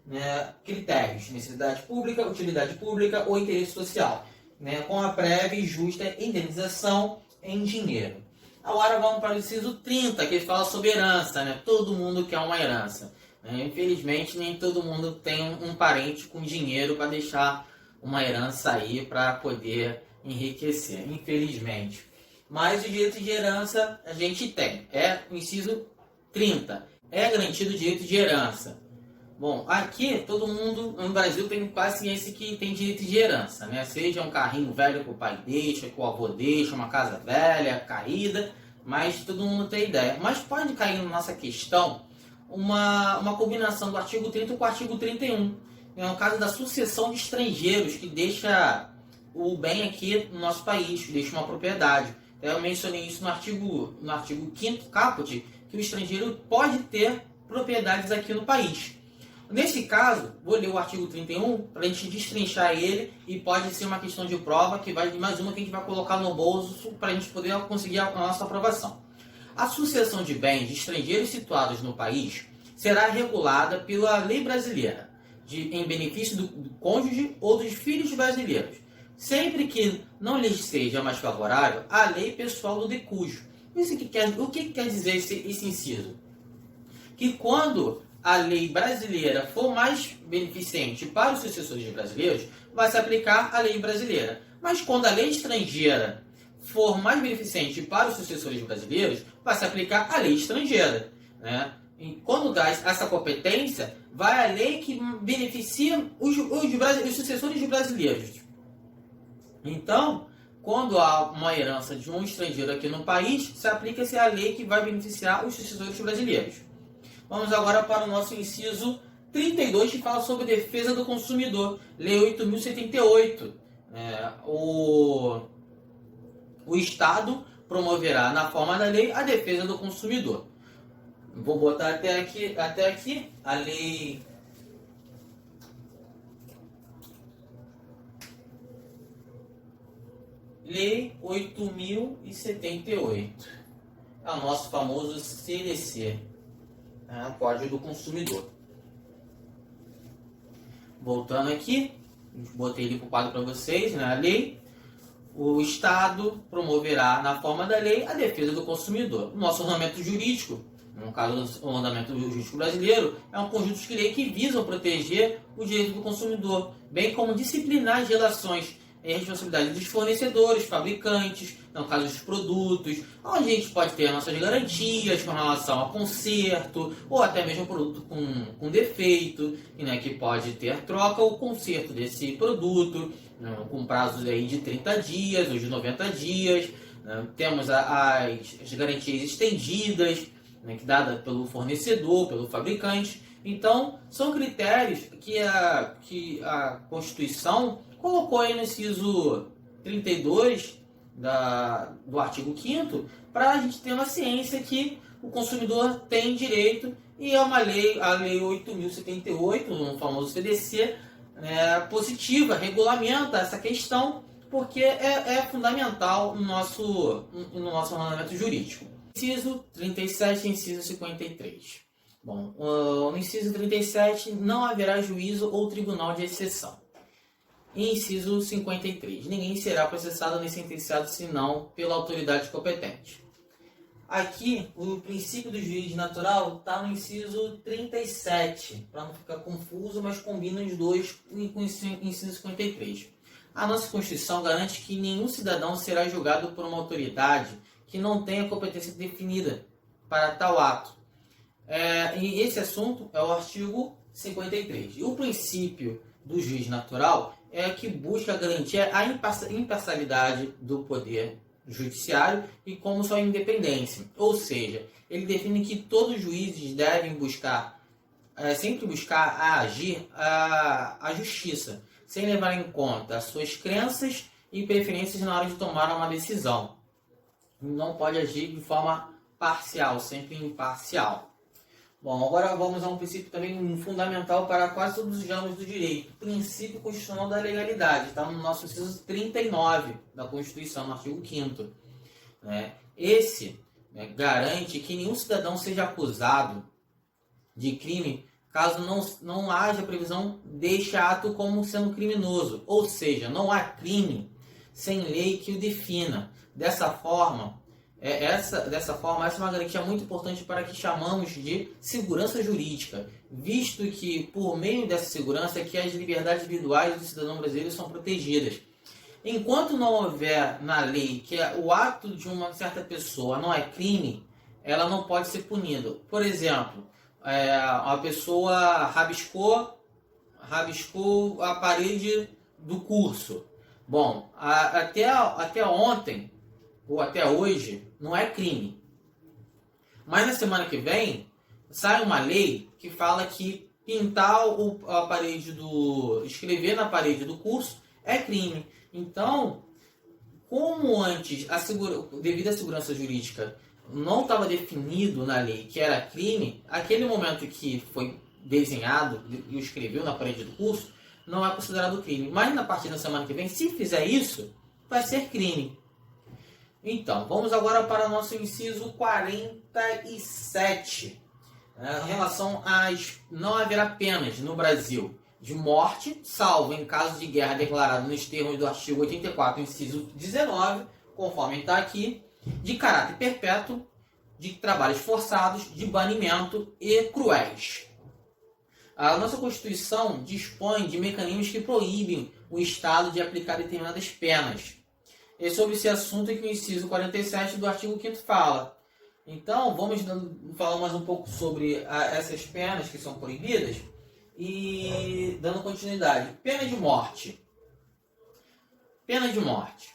né, critérios: necessidade pública, utilidade pública ou interesse social, né, com a prévia e justa indenização em dinheiro. Agora vamos para o inciso 30, que fala sobre herança, né? Todo mundo quer uma herança, né? Infelizmente, nem todo mundo tem um parente com dinheiro para deixar uma herança aí para poder enriquecer, infelizmente. Mas o direito de herança a gente tem. É o inciso 30. É garantido o direito de herança. Bom, aqui todo mundo no Brasil tem quase ciência que tem direito de herança, né? Seja um carrinho velho que o pai deixa, que o avô deixa, uma casa velha, caída, mas todo mundo tem ideia. Mas pode cair na nossa questão uma combinação do artigo 30 com o artigo 31. É o caso da sucessão de estrangeiros, que deixa o bem aqui no nosso país, deixa uma propriedade. Eu mencionei isso no artigo 5º caput, que o estrangeiro pode ter propriedades aqui no país. Nesse caso, vou ler o artigo 31 para a gente destrinchar ele, e pode ser uma questão de prova, que vai mais uma que a gente vai colocar no bolso para a gente poder conseguir a nossa aprovação. A sucessão de bens de estrangeiros situados no país será regulada pela lei brasileira, em benefício do cônjuge ou dos filhos brasileiros, sempre que não lhes seja mais favorável a lei pessoal do decújo. O que quer dizer esse inciso? Que quando a lei brasileira for mais beneficente para os sucessores brasileiros, vai se aplicar a lei brasileira. Mas quando a lei estrangeira for mais beneficente para os sucessores brasileiros, vai se aplicar a lei estrangeira, né? E quando dá essa competência, vai a lei que beneficia os sucessores brasileiros. Então, quando há uma herança de um estrangeiro aqui no país, se aplica-se a lei que vai beneficiar os sucessores brasileiros. Vamos agora para o nosso inciso 32, que fala sobre defesa do consumidor. Lei 8.078. O Estado promoverá, na forma da lei, a defesa do consumidor. Vou botar até aqui a lei... Lei 8.078. É o nosso famoso CDC. Código do Consumidor. Voltando aqui, botei ele para o quadro para vocês, né? A lei, o Estado promoverá, na forma da lei, a defesa do consumidor. O nosso ordenamento jurídico, no caso do ordenamento jurídico brasileiro, é um conjunto de leis que visam proteger o direito do consumidor, bem como disciplinar as relações e responsabilidade dos fornecedores, fabricantes, no caso dos produtos, onde a gente pode ter as nossas garantias com relação ao conserto, ou até mesmo produto com defeito, né, que pode ter troca ou conserto desse produto, né, com prazos aí de 30 dias ou de 90 dias. Né, temos as garantias estendidas, né, que dada pelo fornecedor, pelo fabricante. Então, são critérios que a Constituição colocou aí no inciso 32 do artigo 5º, para a gente ter uma ciência que o consumidor tem direito, e é uma lei, a Lei 8.078, o famoso CDC, positiva, regulamenta essa questão, porque é fundamental no nosso ordenamento jurídico. Inciso 37 e inciso 53. Bom, no inciso 37, não haverá juízo ou tribunal de exceção. Inciso 53. Ninguém será processado nem sentenciado senão pela autoridade competente. Aqui, o princípio do juízo natural está no inciso 37, para não ficar confuso, mas combina os dois com o inciso 53. A nossa Constituição garante que nenhum cidadão será julgado por uma autoridade que não tenha competência definida para tal ato. E esse assunto é o artigo 53. E o princípio do juiz natural é que busca garantir a imparcialidade do poder judiciário e como sua independência. Ou seja, ele define que todos os juízes devem sempre buscar agir a justiça, sem levar em conta as suas crenças e preferências na hora de tomar uma decisão. Não pode agir de forma parcial, sempre imparcial. Bom, agora vamos a um princípio também fundamental para quase todos os ramos do direito. Princípio constitucional da legalidade. Está no nosso inciso 39 da Constituição, no artigo 5º. Esse garante que nenhum cidadão seja acusado de crime caso não haja previsão deste ato como sendo criminoso. Ou seja, não há crime sem lei que o defina. Dessa forma, essa é uma garantia muito importante para que chamamos de segurança jurídica, visto que, por meio dessa segurança, que as liberdades individuais do cidadão brasileiro são protegidas. Enquanto não houver na lei que o ato de uma certa pessoa não é crime, ela não pode ser punida. Por exemplo, a pessoa rabiscou a parede do curso. Bom, até ontem, ou até hoje, não é crime. Mas na semana que vem, sai uma lei que fala que pintar a parede escrever na parede do curso é crime. Então, como antes, devido à segurança jurídica, não estava definido na lei que era crime, aquele momento que foi desenhado e escreveu na parede do curso, não é considerado crime. Mas na partir da semana que vem, se fizer isso, vai ser crime. Então, vamos agora para o nosso inciso 47. Em relação às... Não haverá penas no Brasil de morte, salvo em caso de guerra declarado nos termos do artigo 84, inciso 19, conforme está aqui, de caráter perpétuo, de trabalhos forçados, de banimento e cruéis. A nossa Constituição dispõe de mecanismos que proíbem o Estado de aplicar determinadas penas. É sobre esse assunto que o inciso 47 do artigo 5º fala. Então, vamos falar mais um pouco sobre essas penas que são proibidas e dando continuidade. Pena de morte. Pena de morte.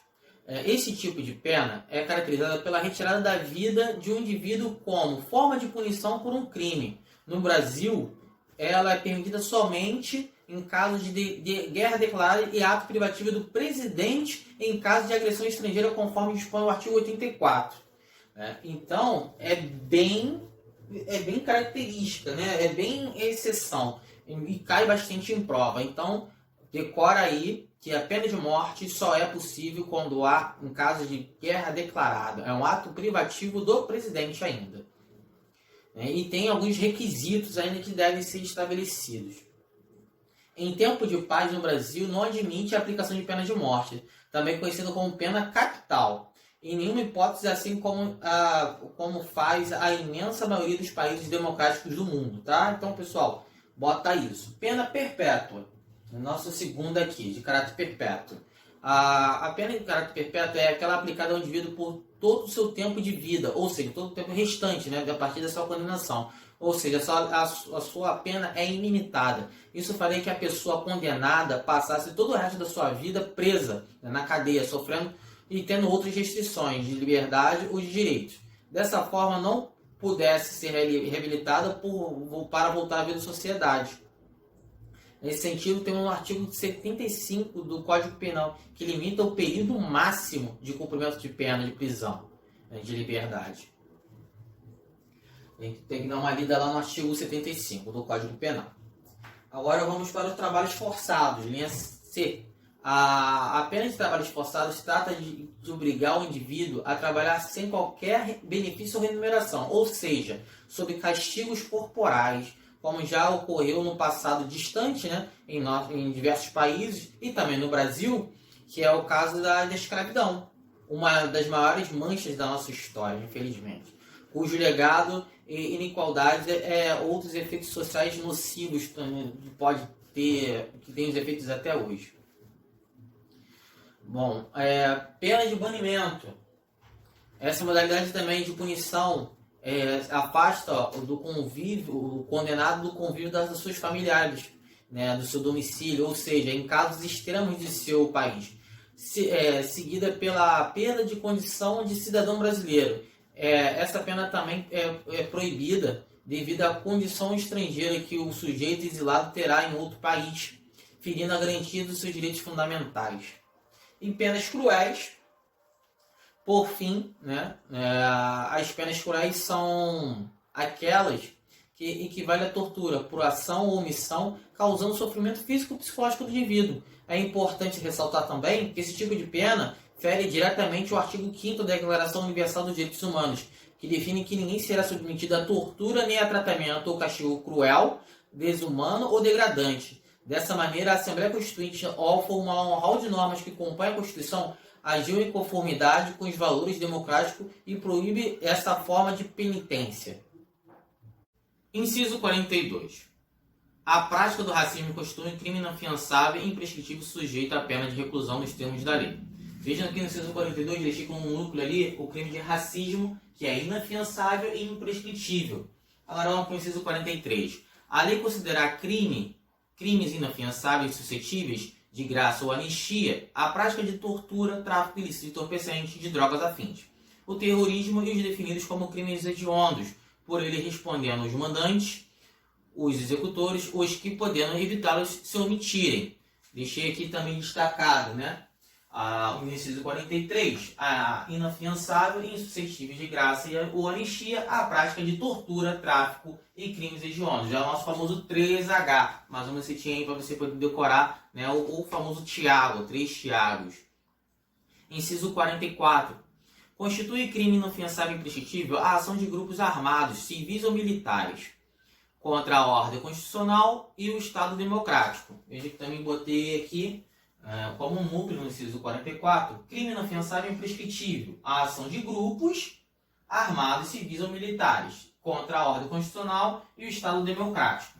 Esse tipo de pena é caracterizada pela retirada da vida de um indivíduo como forma de punição por um crime. No Brasil, ela é permitida somente em caso de guerra declarada e ato privativo do presidente em caso de agressão estrangeira, conforme dispõe o artigo 84. Então, é bem característica, né? É bem exceção e cai bastante em prova. Então, decora aí que a pena de morte só é possível quando há, em caso de guerra declarada. É um ato privativo do presidente ainda. E tem alguns requisitos ainda que devem ser estabelecidos. Em tempo de paz no Brasil, não admite a aplicação de pena de morte, também conhecida como pena capital. Em nenhuma hipótese, assim como faz a imensa maioria dos países democráticos do mundo, tá? Então, pessoal, bota isso. Pena perpétua. Nossa segunda aqui, de caráter perpétuo. A pena de caráter perpétuo é aquela aplicada ao indivíduo por todo o seu tempo de vida, ou seja, todo o tempo restante, né, a partir da sua condenação. Ou seja, a sua pena é ilimitada. Isso faria que a pessoa condenada passasse todo o resto da sua vida presa, né, na cadeia, sofrendo e tendo outras restrições de liberdade ou de direitos. Dessa forma, não pudesse ser reabilitada para voltar à vida em sociedade. Nesse sentido, tem um artigo 75 do Código Penal que limita o período máximo de cumprimento de pena de prisão, né, de liberdade. Tem que dar uma lida lá no artigo 75 do Código Penal. Agora vamos para os trabalhos forçados, linha C. A pena de trabalhos forçados trata de obrigar o indivíduo a trabalhar sem qualquer benefício ou remuneração, ou seja, sob castigos corporais, como já ocorreu no passado distante, né, em diversos países e também no Brasil, que é o caso da escravidão, uma das maiores manchas da nossa história, infelizmente, cujo legado e inequalidades outros efeitos sociais nocivos também que tem os efeitos até hoje. Bom, pena de banimento. Essa modalidade também de punição afasta do convívio, o condenado do convívio das suas familiares, né, do seu domicílio, ou seja, em casos extremos de seu país, seguida pela perda de condição de cidadão brasileiro. Essa pena também é proibida devido à condição estrangeira que o sujeito exilado terá em outro país, ferindo a garantia dos seus direitos fundamentais. Em penas cruéis, por fim, né, as penas cruéis são aquelas que equivalem à tortura por ação ou omissão, causando sofrimento físico ou psicológico do indivíduo. É importante ressaltar também que esse tipo de pena fere diretamente o artigo 5º da Declaração Universal dos Direitos Humanos, que define que ninguém será submetido a tortura nem a tratamento ou castigo cruel, desumano ou degradante. Dessa maneira, a Assembleia Constituinte, ao formular um rol de normas que compõem a Constituição, agiu em conformidade com os valores democráticos e proíbe essa forma de penitência. Inciso 42. A prática do racismo constitui um crime inafiançável e imprescritível sujeito à pena de reclusão nos termos da lei. Vejam aqui no inciso 42, deixei como um núcleo ali o crime de racismo, que é inafiançável e imprescritível. Agora vamos para o inciso 43. A lei considerar crimes inafiançáveis e suscetíveis de graça ou anistia a prática de tortura, tráfico ilícito de entorpecentes, de drogas afins. O terrorismo e os definidos como crimes hediondos, por ele respondendo os mandantes, os executores, os que podendo evitá-los se omitirem. Deixei aqui também destacado, né? O inciso 43, a inafiançável e insuscetível de graça ou anistia a prática de tortura, tráfico e crimes hediondos. Já é o nosso famoso 3H, mais uma setinha aí para você poder decorar, né? O famoso Tiago, 3 Tiagos. Inciso 44. Constitui crime inafiançável e imprescritível a ação de grupos armados, civis ou militares, contra a ordem constitucional e o Estado democrático. Veja que também botei aqui como um núcleo no inciso 44, crime inafiançável e imprescritível, a ação de grupos armados, civis ou militares, contra a ordem constitucional e o Estado democrático.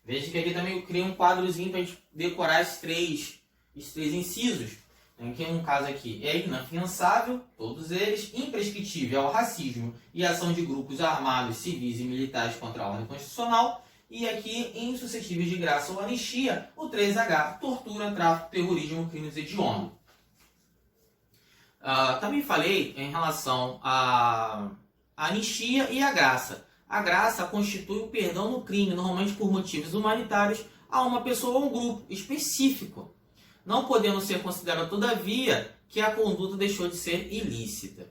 Veja que aqui também eu criei um quadrozinho para a gente decorar esses três incisos. Que no caso aqui é inafiançável, todos eles, imprescritível é o racismo e ação de grupos armados, civis e militares contra a ordem constitucional, e aqui insuscetíveis de graça ou anistia, o 3H, tortura, tráfico, terrorismo, crimes hediondos. Também falei em relação à anistia e à graça. A graça constitui o perdão no crime, normalmente por motivos humanitários, a uma pessoa ou um grupo específico, não podendo ser considerado, todavia, que a conduta deixou de ser ilícita.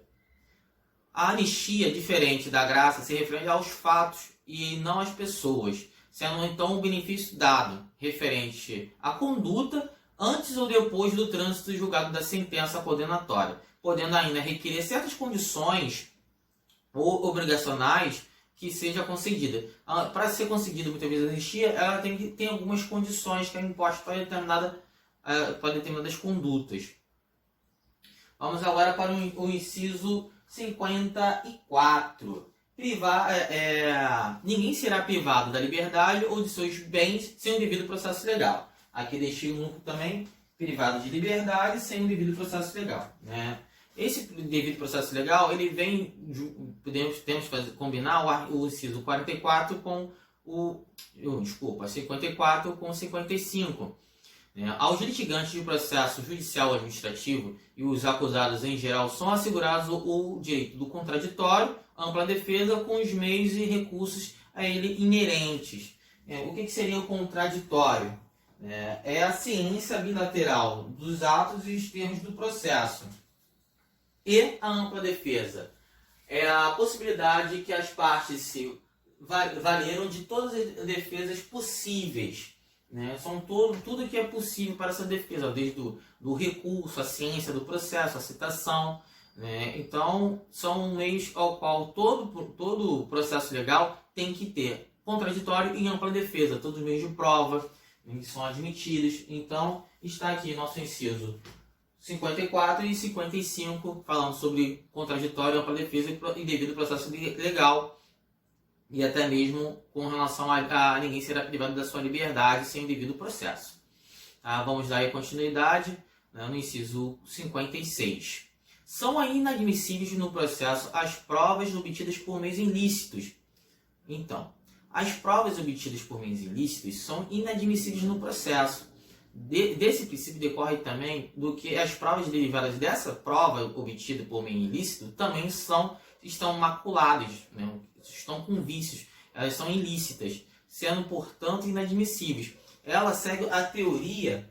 A anistia, diferente da graça, se refere aos fatos e não às pessoas, sendo então um benefício dado referente à conduta antes ou depois do trânsito julgado da sentença condenatória, podendo ainda requerer certas condições ou obrigacionais que seja concedida. Para ser concedida, muitas vezes, a anistia, ela tem algumas condições que é imposta para determinadas condutas. Vamos agora para o inciso 54. Ninguém será privado da liberdade ou de seus bens sem o devido processo legal. Aqui deixei um núcleo também, privado de liberdade sem o devido processo legal. Né? Esse devido processo legal, ele vem, temos que combinar o inciso 44 com 54 com 55. Aos litigantes de processo judicial ou administrativo e os acusados em geral são assegurados o direito do contraditório, ampla defesa com os meios e recursos a ele inerentes. O que seria o contraditório? É a ciência bilateral dos atos e os termos do processo. E a ampla defesa é a possibilidade que as partes se valeram de todas as defesas possíveis. São tudo que é possível para essa defesa, desde do recurso, a ciência do processo, a citação. Então, são meios ao qual todo processo legal tem que ter contraditório e ampla defesa, todos os meios de prova que são admitidos. Então, está aqui nosso inciso 54 e 55, falando sobre contraditório, ampla defesa e devido processo legal, e até mesmo com relação a ninguém será privado da sua liberdade sem o devido processo. Vamos dar aí continuidade, no inciso 56. São inadmissíveis no processo as provas obtidas por meios ilícitos. Então, as provas obtidas por meios ilícitos são inadmissíveis no processo. Desse princípio decorre também do que as provas derivadas dessa prova obtida por meio ilícito também estão maculadas, estão com vícios, elas são ilícitas, sendo, portanto, inadmissíveis. Ela segue a teoria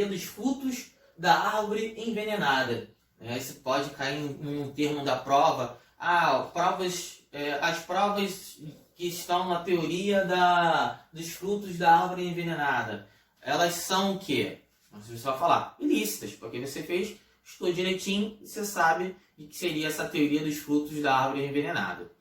dos frutos da árvore envenenada. Isso pode cair em um termo da prova. As provas que estão na teoria dos frutos da árvore envenenada, elas são o quê? Você vai falar ilícitas, porque você estudou direitinho e você sabe o que seria essa teoria dos frutos da árvore envenenada.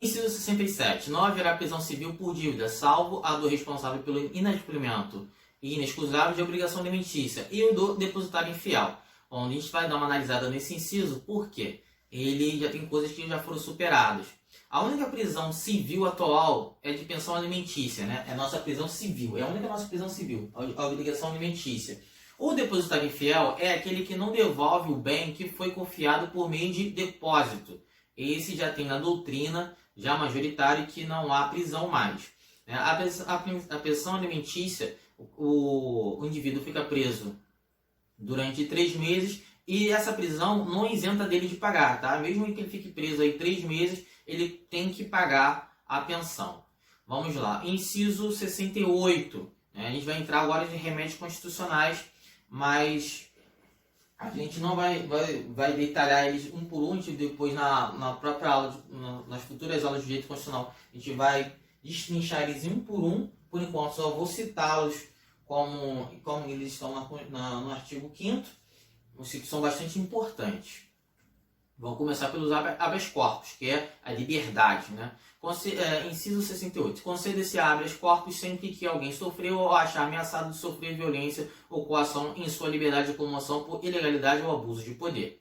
Inciso 67. Não haverá prisão civil por dívida, salvo a do responsável pelo inadimplemento inexcusável de obrigação alimentícia e o do depositário infiel. Onde a gente vai dar uma analisada nesse inciso, porque ele já tem coisas que já foram superadas. A única prisão civil atual é de pensão alimentícia, né? É a nossa prisão civil, é a única nossa prisão civil, a obrigação alimentícia. O depositário infiel é aquele que não devolve o bem que foi confiado por meio de depósito. Esse já tem na doutrina, já majoritário, que não há prisão mais. A pensão alimentícia, o indivíduo fica preso durante 3 meses e essa prisão não isenta dele de pagar, tá? Mesmo que ele fique preso aí 3 meses, ele tem que pagar a pensão. Vamos lá, inciso 68. A gente vai entrar agora em remédios constitucionais, mas a gente não vai detalhar eles um por um. Depois na própria aula, nas futuras aulas de direito constitucional, a gente vai destrinchar eles um por um. Por enquanto só vou citá-los como eles estão no artigo 5º, que são bastante importantes. Vamos começar pelos habeas corpus, que é a liberdade, né? Inciso 68. Concede-se habeas corpus sempre que alguém sofreu ou achar ameaçado de sofrer violência ou coação em sua liberdade de locomoção por ilegalidade ou abuso de poder.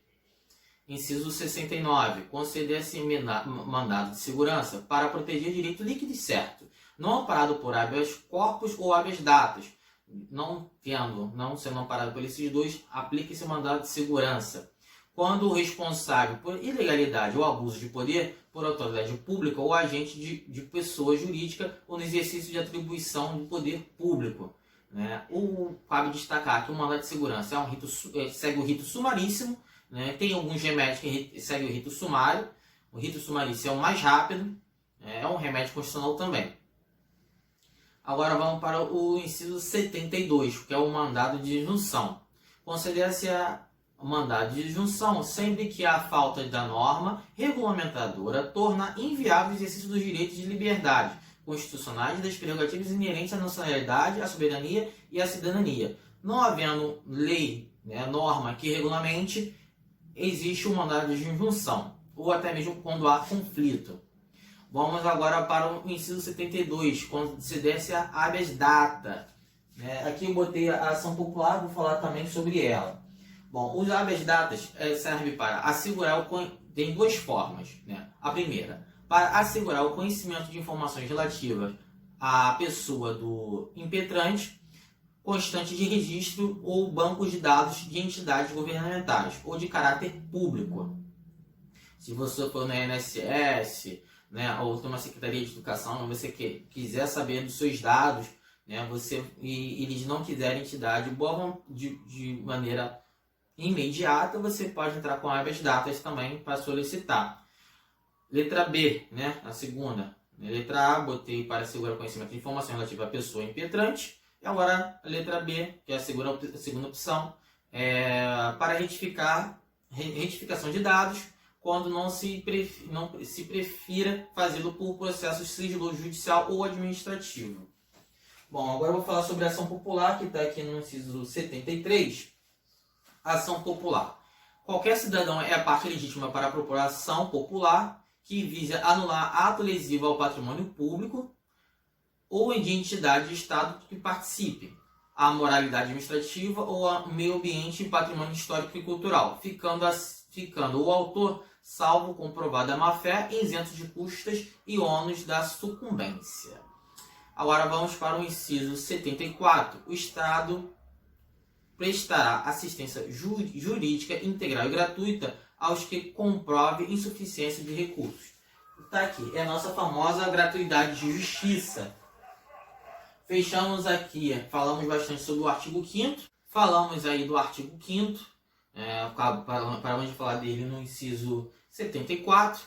Inciso 69. Conceder-se mandado de segurança para proteger direito líquido e certo, não amparado por habeas corpus ou habeas datas. Não sendo amparado por esses dois, aplica-se mandado de segurança quando o responsável por ilegalidade ou abuso de poder por autoridade pública ou agente de pessoa jurídica ou no exercício de atribuição do poder público. Né? Cabe destacar que o mandado de segurança segue o rito sumaríssimo, né? Tem alguns remédios que seguem o rito sumário. O rito sumaríssimo é o mais rápido, é um remédio constitucional também. Agora vamos para o inciso 72, que é o mandado de injunção. Considera-se o mandado de injunção sempre que a falta da norma regulamentadora torna inviável o exercício dos direitos de liberdade constitucionais e das prerrogativas inerentes à nacionalidade, à soberania e à cidadania. Não havendo lei, norma que regulamente, existe o mandado de injunção, ou até mesmo quando há conflito. Vamos agora para o inciso 72, considera-se a habeas data. Aqui eu botei a ação popular, vou falar também sobre ela. Bom, os habeas datas servem para assegurar tem 2 formas. A primeira, para assegurar o conhecimento de informações relativas à pessoa do impetrante, constante de registro ou bancos de dados de entidades governamentais ou de caráter público. Se você for na INSS, ou tem uma Secretaria de Educação, você quiser saber dos seus dados, e eles não quiserem te dar de maneira imediata, você pode entrar com habeas datas também para solicitar. Letra B, a segunda. Letra A, botei para assegurar o conhecimento de informação relativa à pessoa impetrante. E agora a letra B, que é a segunda opção, para retificação de dados, quando não se prefira fazê-lo por processo sigiloso judicial ou administrativo. Bom, agora eu vou falar sobre a ação popular, que está aqui no inciso 73. Ação popular. Qualquer cidadão é a parte legítima para propor ação popular que visa anular ato lesivo ao patrimônio público ou de entidade de Estado que participe, à moralidade administrativa ou ao meio ambiente e patrimônio histórico e cultural, ficando o autor, salvo comprovada má-fé, isento de custas e ônus da sucumbência. Agora vamos para o inciso 74. O Estado prestará assistência jurídica integral e gratuita aos que comprove insuficiência de recursos. Está aqui, é a nossa famosa gratuidade de justiça. Fechamos aqui, falamos bastante sobre o artigo 5º, falamos aí do artigo 5º, paramos de falar dele no inciso 74,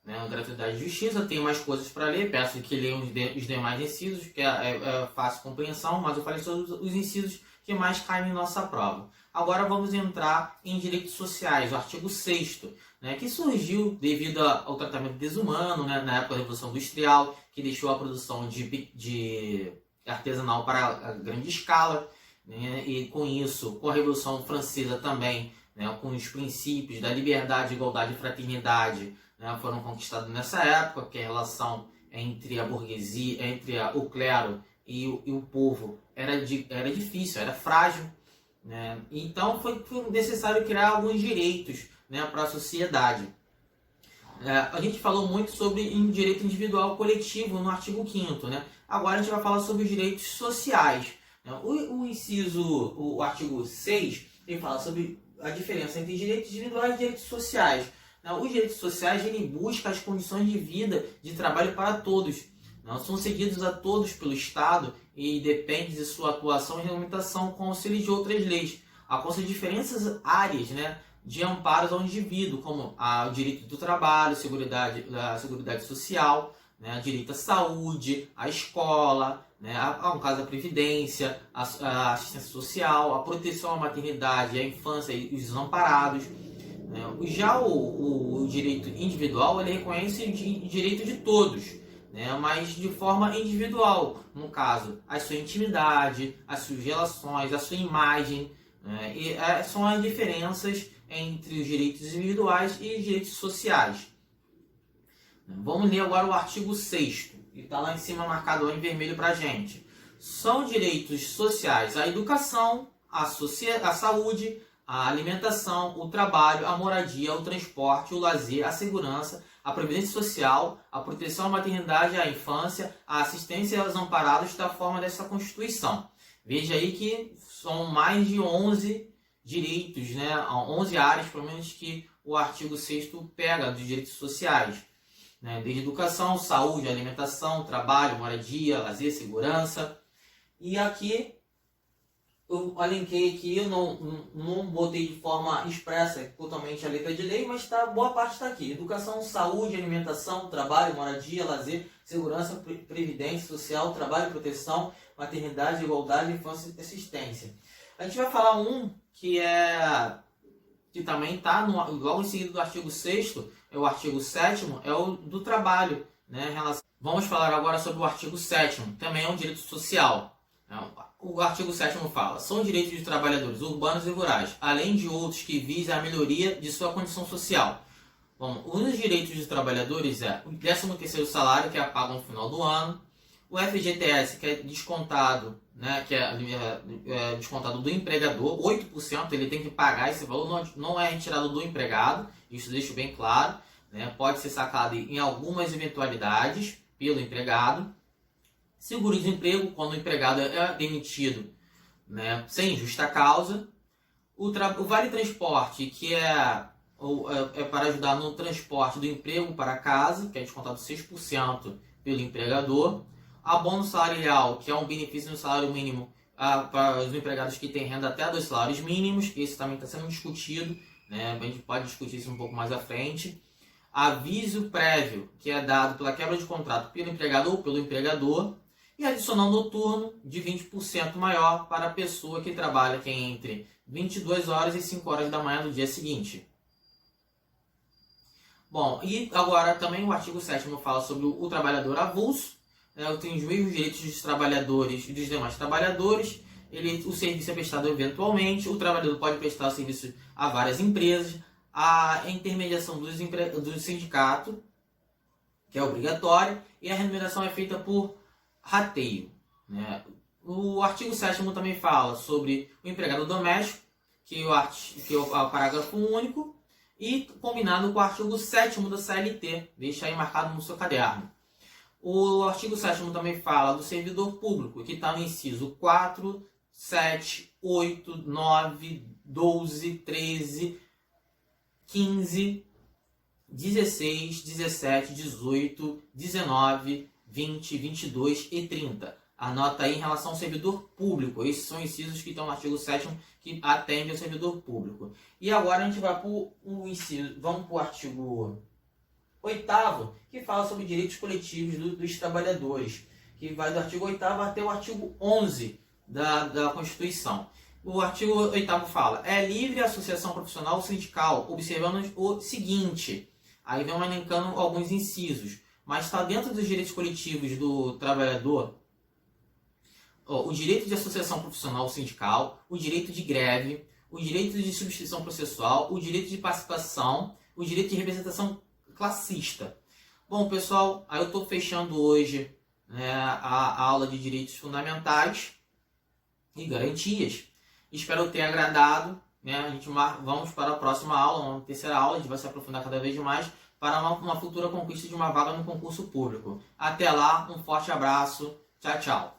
a gratuidade de justiça. Tem mais coisas para ler, peço que leiam os demais incisos, que é fácil compreensão, mas eu falei sobre os incisos que mais caem em nossa prova. Agora vamos entrar em direitos sociais, o artigo 6º, que surgiu devido ao tratamento desumano, na época da Revolução Industrial, que deixou a produção de artesanal para a grande escala, e com isso, com a Revolução Francesa também, né, com os princípios da liberdade, igualdade e fraternidade, né, foram conquistados nessa época, que a relação entre a burguesia, o clero e o povo era difícil, era frágil, né? Então foi necessário criar alguns direitos, né, para a sociedade. A gente falou muito sobre direito individual coletivo no artigo 5º, né? Agora a gente vai falar sobre os direitos sociais. O artigo 6, ele fala sobre a diferença entre direitos individuais e direitos sociais. Os direitos sociais, ele busca as condições de vida, de trabalho para todos. São seguidos a todos pelo Estado e depende de sua atuação e regulamentação com auxílio de outras leis. Alcança diferentes áreas, né, de amparos ao indivíduo, como o direito do trabalho, a seguridade social, né, direito à saúde, à escola, né, no caso a previdência, a assistência social, a proteção à maternidade, à infância e os desamparados. Já o direito individual, ele reconhece o direito de todos, né, mas de forma individual, no caso, a sua intimidade, as suas relações, a sua imagem, né, são as diferenças entre os direitos individuais e os direitos sociais. Vamos ler agora o artigo 6º, que está lá em cima marcado lá em vermelho para a gente. São direitos sociais a educação, a saúde, a alimentação, o trabalho, a moradia, o transporte, o lazer, a segurança, a previdência social, a proteção à maternidade e à infância, a assistência aos amparados da forma dessa Constituição. Veja aí que são mais de 11 direitos, né? 11 áreas, pelo menos, que o artigo 6º pega dos direitos sociais, né? Desde educação, saúde, alimentação, trabalho, moradia, lazer, segurança. E aqui eu alinquei aqui, eu não botei de forma expressa totalmente a letra de lei, mas boa parte está aqui. Educação, saúde, alimentação, trabalho, moradia, lazer, segurança, previdência social, trabalho, proteção, maternidade, igualdade, infância e assistência. A gente vai falar que também está logo em seguida do artigo 6º, é o artigo 7º, é o do trabalho, né? Vamos falar agora sobre o artigo 7º, também é um direito social. O artigo 7º fala: são direitos de trabalhadores urbanos e rurais, além de outros que visem a melhoria de sua condição social. Bom, os direitos dos trabalhadores é o 13º salário, que é pago no final do ano, o FGTS, que é descontado, né, é descontado do empregador, 8% ele tem que pagar, esse valor não é retirado do empregado, isso deixo bem claro, né, pode ser sacado em algumas eventualidades pelo empregado. Seguro-desemprego, quando o empregado é demitido, né, sem justa causa. O vale-transporte, que é para ajudar no transporte do emprego para casa, que é descontado 6% pelo empregador. Abono salarial, que é um benefício no salário mínimo para os empregados que têm renda até 2 salários mínimos, que esse também está sendo discutido, né, a gente pode discutir isso um pouco mais à frente. Aviso prévio, que é dado pela quebra de contrato pelo empregado ou pelo empregador. E adicional noturno de 20% maior para a pessoa que trabalha entre 22 horas e 5 horas da manhã do dia seguinte. Bom, e agora também o artigo 7º fala sobre o trabalhador avulso, né, tem os mesmos direitos dos trabalhadores e dos demais trabalhadores. O serviço é prestado eventualmente, o trabalhador pode prestar serviço a várias empresas, a intermediação do sindicato, que é obrigatória, e a remuneração é feita por rateio, né? O artigo 7º também fala sobre o empregado doméstico, que é o parágrafo único, e combinado com o artigo 7º da CLT, deixa aí marcado no seu caderno. O artigo 7º também fala do servidor público, que está no inciso 4, 7, 8, 9, 12, 13, 15, 16, 17, 18, 19, 20, 22 e 30. Anota aí em relação ao servidor público. Esses são incisos que estão no artigo 7º que atendem ao servidor público. E agora a gente vai para o inciso, vamos para o artigo 8º, que fala sobre direitos coletivos dos trabalhadores, que vai do artigo 8º até o artigo 11 da Constituição. O artigo 8º fala: é livre a associação profissional ou sindical, observando o seguinte. Aí vem elencando alguns incisos, mas está dentro dos direitos coletivos do trabalhador o direito de associação profissional ou sindical, o direito de greve, o direito de substituição processual, o direito de participação, o direito de representação classista. Bom, pessoal, aí eu estou fechando hoje, né, a aula de direitos fundamentais e garantias. Espero ter agradado. Né? Vamos para a próxima aula, uma terceira aula, a gente vai se aprofundar cada vez mais para uma futura conquista de uma vaga no concurso público. Até lá, um forte abraço. Tchau, tchau.